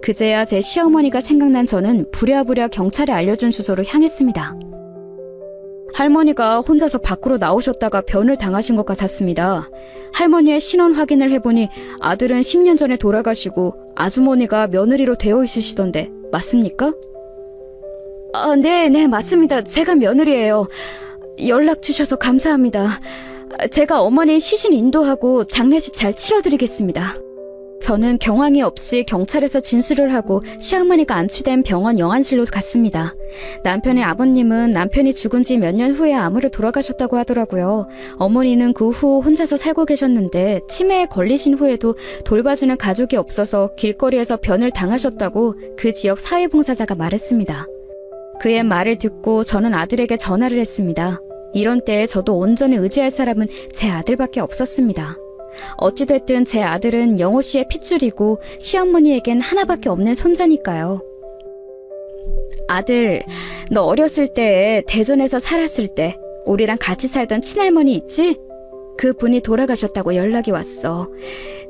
그제야 제 시어머니가 생각난 저는 부랴부랴 경찰에 알려준 주소로 향했습니다. 할머니가 혼자서 밖으로 나오셨다가 변을 당하신 것 같았습니다. 할머니의 신원 확인을 해보니 아들은 10년 전에 돌아가시고 아주머니가 며느리로 되어 있으시던데 맞습니까? 네, 맞습니다. 제가 며느리예요. 연락 주셔서 감사합니다. 제가 어머니 시신 인도하고 장례식 잘 치러드리겠습니다. 저는 경황이 없이 경찰에서 진술을 하고 시어머니가 안치된 병원 영안실로 갔습니다. 남편의 아버님은 남편이 죽은 지 몇 년 후에 암으로 돌아가셨다고 하더라고요. 어머니는 그 후 혼자서 살고 계셨는데 치매에 걸리신 후에도 돌봐주는 가족이 없어서 길거리에서 변을 당하셨다고 그 지역 사회봉사자가 말했습니다. 그의 말을 듣고 저는 아들에게 전화를 했습니다. 이런 때에 저도 온전히 의지할 사람은 제 아들밖에 없었습니다. 어찌됐든 제 아들은 영호 씨의 핏줄이고 시어머니에겐 하나밖에 없는 손자니까요. 아들, 너 어렸을 때 대전에서 살았을 때 우리랑 같이 살던 친할머니 있지? 그분이 돌아가셨다고 연락이 왔어.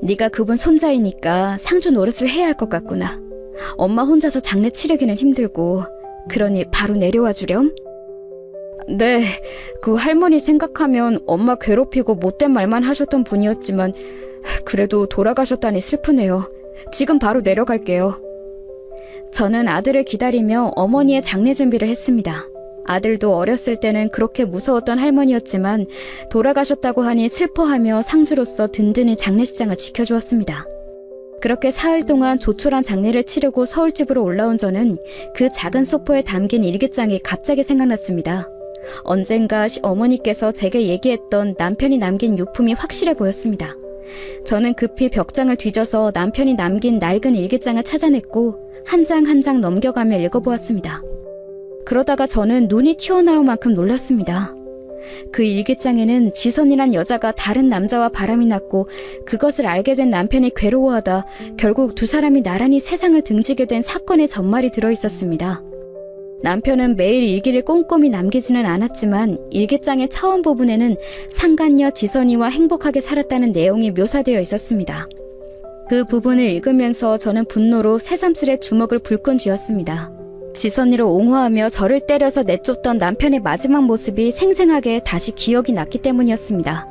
네가 그분 손자이니까 상주 노릇을 해야 할 것 같구나. 엄마 혼자서 장례 치르기는 힘들고 그러니 바로 내려와 주렴. 네, 그 할머니 생각하면 엄마 괴롭히고 못된 말만 하셨던 분이었지만 그래도 돌아가셨다니 슬프네요. 지금 바로 내려갈게요. 저는 아들을 기다리며 어머니의 장례 준비를 했습니다. 아들도 어렸을 때는 그렇게 무서웠던 할머니였지만 돌아가셨다고 하니 슬퍼하며 상주로서 든든히 장례식장을 지켜주었습니다. 그렇게 사흘 동안 조촐한 장례를 치르고 서울집으로 올라온 저는 그 작은 소포에 담긴 일기장이 갑자기 생각났습니다. 언젠가 어머니께서 제게 얘기했던 남편이 남긴 유품이 확실해 보였습니다. 저는 급히 벽장을 뒤져서 남편이 남긴 낡은 일기장을 찾아냈고 한 장 한 장 넘겨가며 읽어보았습니다. 그러다가 저는 눈이 튀어나올 만큼 놀랐습니다. 그 일기장에는 지선이란 여자가 다른 남자와 바람이 났고 그것을 알게 된 남편이 괴로워하다 결국 두 사람이 나란히 세상을 등지게 된 사건의 전말이 들어있었습니다. 남편은 매일 일기를 꼼꼼히 남기지는 않았지만 일기장의 차원 부분에는 상간녀 지선이와 행복하게 살았다는 내용이 묘사되어 있었습니다. 그 부분을 읽으면서 저는 분노로 새삼스레 주먹을 불끈 쥐었습니다. 지선이를 옹호하며 저를 때려서 내쫓던 남편의 마지막 모습이 생생하게 다시 기억이 났기 때문이었습니다.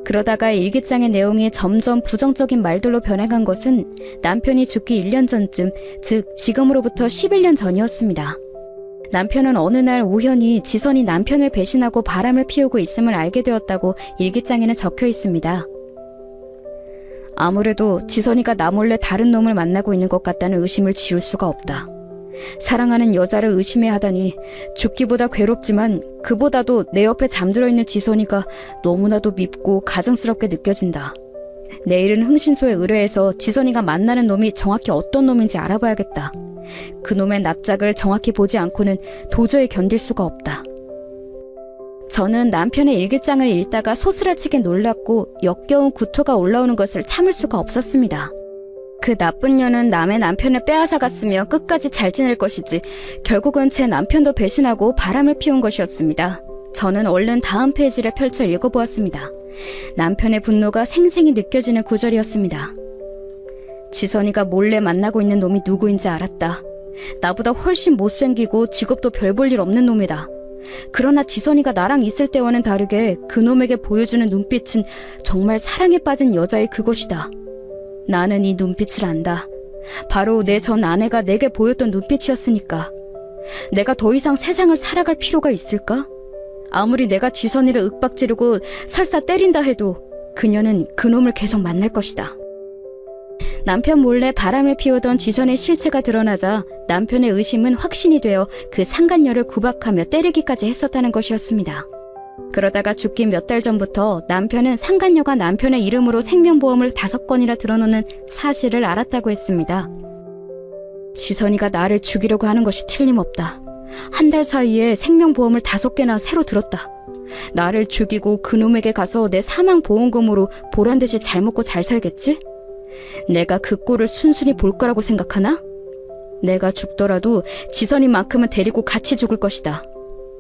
그러다가 일기장의 내용이 점점 부정적인 말들로 변해간 것은 남편이 죽기 1년 전쯤, 즉 지금으로부터 11년 전이었습니다. 남편은 어느 날 우연히 지선이 남편을 배신하고 바람을 피우고 있음을 알게 되었다고 일기장에는 적혀 있습니다. 아무래도 지선이가 나 몰래 다른 놈을 만나고 있는 것 같다는 의심을 지울 수가 없다. 사랑하는 여자를 의심해야 하다니 죽기보다 괴롭지만 그보다도 내 옆에 잠들어 있는 지선이가 너무나도 밉고 가증스럽게 느껴진다. 내일은 흥신소에 의뢰해서 지선이가 만나는 놈이 정확히 어떤 놈인지 알아봐야겠다. 그 놈의 납작을 정확히 보지 않고는 도저히 견딜 수가 없다. 저는 남편의 일기장을 읽다가 소스라치게 놀랐고 역겨운 구토가 올라오는 것을 참을 수가 없었습니다. 그 나쁜 년은 남의 남편을 빼앗아갔으며 끝까지 잘 지낼 것이지 결국은 제 남편도 배신하고 바람을 피운 것이었습니다. 저는 얼른 다음 페이지를 펼쳐 읽어보았습니다. 남편의 분노가 생생히 느껴지는 구절이었습니다. 지선이가 몰래 만나고 있는 놈이 누구인지 알았다. 나보다 훨씬 못생기고 직업도 별 볼 일 없는 놈이다. 그러나 지선이가 나랑 있을 때와는 다르게 그놈에게 보여주는 눈빛은 정말 사랑에 빠진 여자의 그것이다. 나는 이 눈빛을 안다. 바로 내 전 아내가 내게 보였던 눈빛이었으니까. 내가 더 이상 세상을 살아갈 필요가 있을까? 아무리 내가 지선이를 윽박지르고 설사 때린다 해도 그녀는 그놈을 계속 만날 것이다. 남편 몰래 바람을 피우던 지선의 실체가 드러나자 남편의 의심은 확신이 되어 그 상간녀를 구박하며 때리기까지 했었다는 것이었습니다. 그러다가 죽기 몇 달 전부터 남편은 상간녀가 남편의 이름으로 생명보험을 5건이나 들어놓는 사실을 알았다고 했습니다. 지선이가 나를 죽이려고 하는 것이 틀림없다. 한 달 사이에 생명보험을 5개나 새로 들었다. 나를 죽이고 그놈에게 가서 내 사망보험금으로 보란듯이 잘 먹고 잘 살겠지? 내가 그 꼴을 순순히 볼 거라고 생각하나? 내가 죽더라도 지선이만큼은 데리고 같이 죽을 것이다.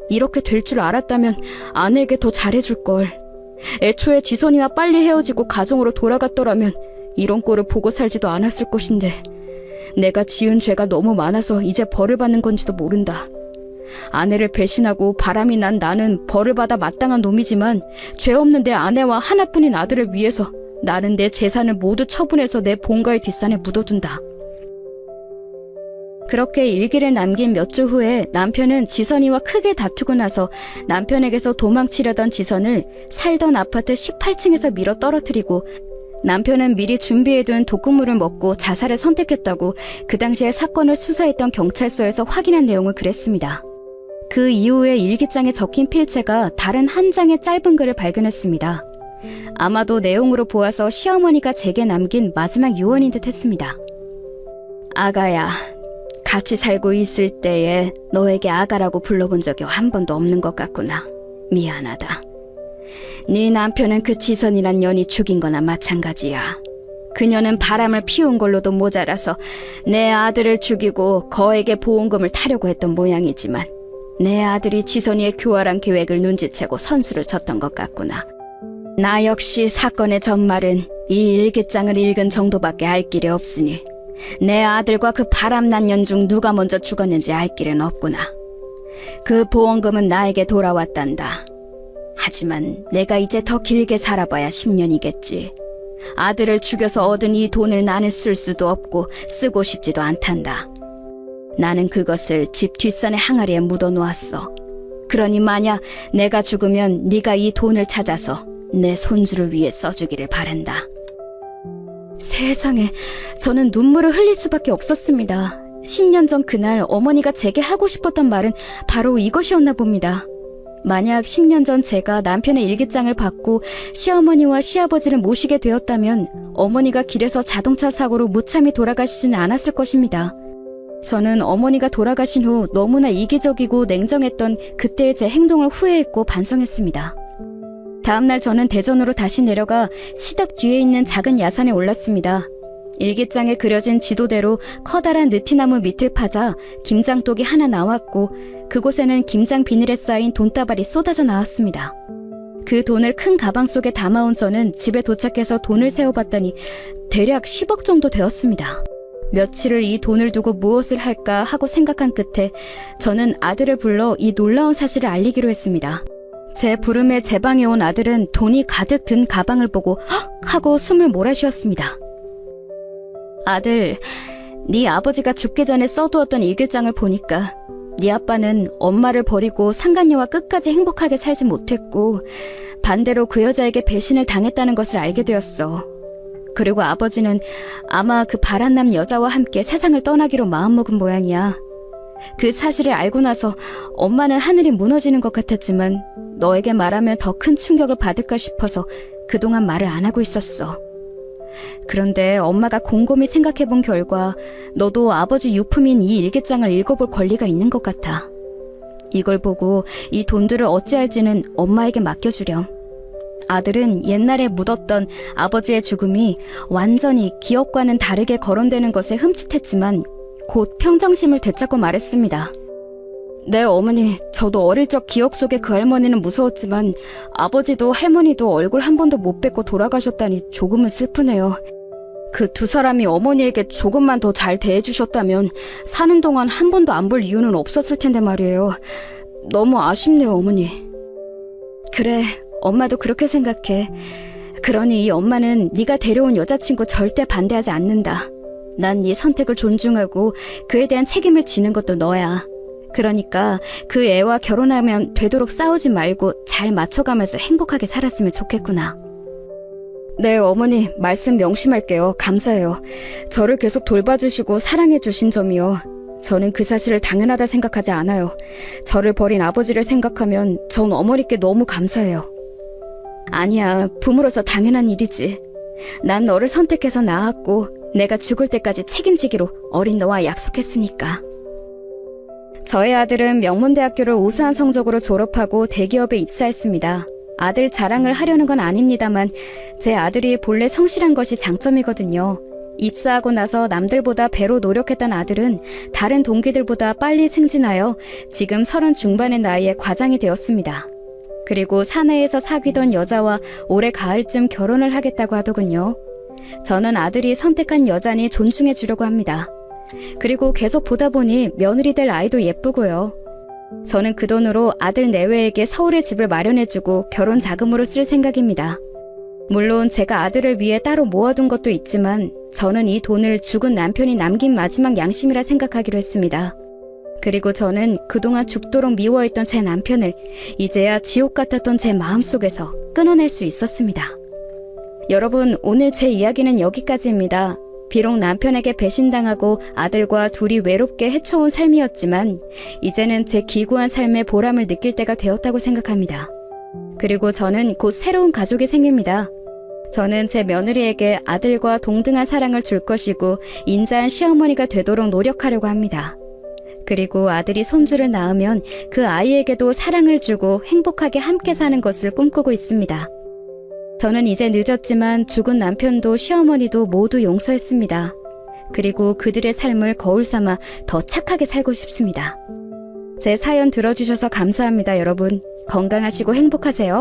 이렇게 될 줄 알았다면 아내에게 더 잘해줄걸. 애초에 지선이와 빨리 헤어지고 가정으로 돌아갔더라면 이런 꼴을 보고 살지도 않았을 것인데 내가 지은 죄가 너무 많아서 이제 벌을 받는 건지도 모른다. 아내를 배신하고 바람이 난 나는 벌을 받아 마땅한 놈이지만 죄 없는 내 아내와 하나뿐인 아들을 위해서 나는 내 재산을 모두 처분해서 내 본가의 뒷산에 묻어둔다. 그렇게 일기를 남긴 몇 주 후에 남편은 지선이와 크게 다투고 나서 남편에게서 도망치려던 지선을 살던 아파트 18층에서 밀어 떨어뜨리고 남편은 미리 준비해둔 독극물을 먹고 자살을 선택했다고 그 당시에 사건을 수사했던 경찰서에서 확인한 내용을 그랬습니다. 그 이후에 일기장에 적힌 필체가 다른 한 장의 짧은 글을 발견했습니다. 아마도 내용으로 보아서 시어머니가 제게 남긴 마지막 유언인 듯 했습니다. 아가야, 같이 살고 있을 때에 너에게 아가라고 불러본 적이 한 번도 없는 것 같구나. 미안하다. 네 남편은 그 지선이란 년이 죽인 거나 마찬가지야. 그녀는 바람을 피운 걸로도 모자라서 내 아들을 죽이고 거액의 보험금을 타려고 했던 모양이지만 내 아들이 지선이의 교활한 계획을 눈치채고 선수를 쳤던 것 같구나. 나 역시 사건의 전말은 이 일기장을 읽은 정도밖에 알 길이 없으니 내 아들과 그 바람난 년 중 누가 먼저 죽었는지 알 길은 없구나. 그 보험금은 나에게 돌아왔단다. 하지만 내가 이제 더 길게 살아봐야 10년이겠지. 아들을 죽여서 얻은 이 돈을 나는 쓸 수도 없고 쓰고 싶지도 않단다. 나는 그것을 집 뒷산의 항아리에 묻어놓았어. 그러니 만약 내가 죽으면 네가 이 돈을 찾아서 내 손주를 위해 써주기를 바란다. 세상에, 저는 눈물을 흘릴 수밖에 없었습니다. 10년 전 그날 어머니가 제게 하고 싶었던 말은 바로 이것이었나 봅니다. 만약 10년 전 제가 남편의 일기장을 받고 시어머니와 시아버지를 모시게 되었다면 어머니가 길에서 자동차 사고로 무참히 돌아가시지는 않았을 것입니다. 저는 어머니가 돌아가신 후 너무나 이기적이고 냉정했던 그때의 제 행동을 후회했고 반성했습니다. 다음날 저는 대전으로 다시 내려가 시댁 뒤에 있는 작은 야산에 올랐습니다. 일기장에 그려진 지도대로 커다란 느티나무 밑을 파자 김장독이 하나 나왔고 그곳에는 김장 비닐에 쌓인 돈다발이 쏟아져 나왔습니다. 그 돈을 큰 가방 속에 담아온 저는 집에 도착해서 돈을 세어봤더니 대략 10억 정도 되었습니다. 며칠을 이 돈을 두고 무엇을 할까 하고 생각한 끝에 저는 아들을 불러 이 놀라운 사실을 알리기로 했습니다. 제 부름에 제 방에 온 아들은 돈이 가득 든 가방을 보고 헉! 하고 숨을 몰아쉬었습니다. 아들, 네 아버지가 죽기 전에 써두었던 일기장을 보니까 네 아빠는 엄마를 버리고 상간녀와 끝까지 행복하게 살지 못했고 반대로 그 여자에게 배신을 당했다는 것을 알게 되었어. 그리고 아버지는 아마 그 바람남 여자와 함께 세상을 떠나기로 마음먹은 모양이야. 그 사실을 알고 나서 엄마는 하늘이 무너지는 것 같았지만 너에게 말하면 더 큰 충격을 받을까 싶어서 그동안 말을 안 하고 있었어. 그런데 엄마가 곰곰이 생각해본 결과 너도 아버지 유품인 이 일기장을 읽어볼 권리가 있는 것 같아. 이걸 보고 이 돈들을 어찌할지는 엄마에게 맡겨주렴. 아들은 옛날에 묻었던 아버지의 죽음이 완전히 기억과는 다르게 거론되는 것에 흠칫했지만 곧 평정심을 되찾고 말했습니다. 네, 어머니, 저도 어릴 적 기억 속에 그 할머니는 무서웠지만 아버지도 할머니도 얼굴 한 번도 못 뵙고 돌아가셨다니 조금은 슬프네요. 그 두 사람이 어머니에게 조금만 더 잘 대해주셨다면 사는 동안 한 번도 안 볼 이유는 없었을 텐데 말이에요. 너무 아쉽네요, 어머니. 그래, 엄마도 그렇게 생각해. 그러니 이 엄마는 네가 데려온 여자친구 절대 반대하지 않는다. 난 네 선택을 존중하고 그에 대한 책임을 지는 것도 너야. 그러니까 그 애와 결혼하면 되도록 싸우지 말고 잘 맞춰가면서 행복하게 살았으면 좋겠구나. 네, 어머니, 말씀 명심할게요. 감사해요. 저를 계속 돌봐주시고 사랑해주신 점이요. 저는 그 사실을 당연하다 생각하지 않아요. 저를 버린 아버지를 생각하면 전 어머니께 너무 감사해요. 아니야, 부모로서 당연한 일이지. 난 너를 선택해서 낳았고 내가 죽을 때까지 책임지기로 어린 너와 약속했으니까. 저의 아들은 명문대학교를 우수한 성적으로 졸업하고 대기업에 입사했습니다. 아들 자랑을 하려는 건 아닙니다만 제 아들이 본래 성실한 것이 장점이거든요. 입사하고 나서 남들보다 배로 노력했던 아들은 다른 동기들보다 빨리 승진하여 지금 30 중반의 나이에 과장이 되었습니다. 그리고 사내에서 사귀던 여자와 올해 가을쯤 결혼을 하겠다고 하더군요. 저는 아들이 선택한 여자니 존중해 주려고 합니다. 그리고 계속 보다 보니 며느리 될 아이도 예쁘고요. 저는 그 돈으로 아들 내외에게 서울에 집을 마련해주고 결혼 자금으로 쓸 생각입니다. 물론 제가 아들을 위해 따로 모아둔 것도 있지만 저는 이 돈을 죽은 남편이 남긴 마지막 양심이라 생각하기로 했습니다. 그리고 저는 그동안 죽도록 미워했던 제 남편을 이제야 지옥 같았던 제 마음속에서 끊어낼 수 있었습니다. 여러분, 오늘 제 이야기는 여기까지입니다. 비록 남편에게 배신당하고 아들과 둘이 외롭게 헤쳐온 삶이었지만 이제는 제 기구한 삶의 보람을 느낄 때가 되었다고 생각합니다. 그리고 저는 곧 새로운 가족이 생깁니다. 저는 제 며느리에게 아들과 동등한 사랑을 줄 것이고 인자한 시어머니가 되도록 노력하려고 합니다. 그리고 아들이 손주를 낳으면 그 아이에게도 사랑을 주고 행복하게 함께 사는 것을 꿈꾸고 있습니다. 저는 이제 늦었지만 죽은 남편도 시어머니도 모두 용서했습니다. 그리고 그들의 삶을 거울 삼아 더 착하게 살고 싶습니다. 제 사연 들어주셔서 감사합니다, 여러분. 건강하시고 행복하세요.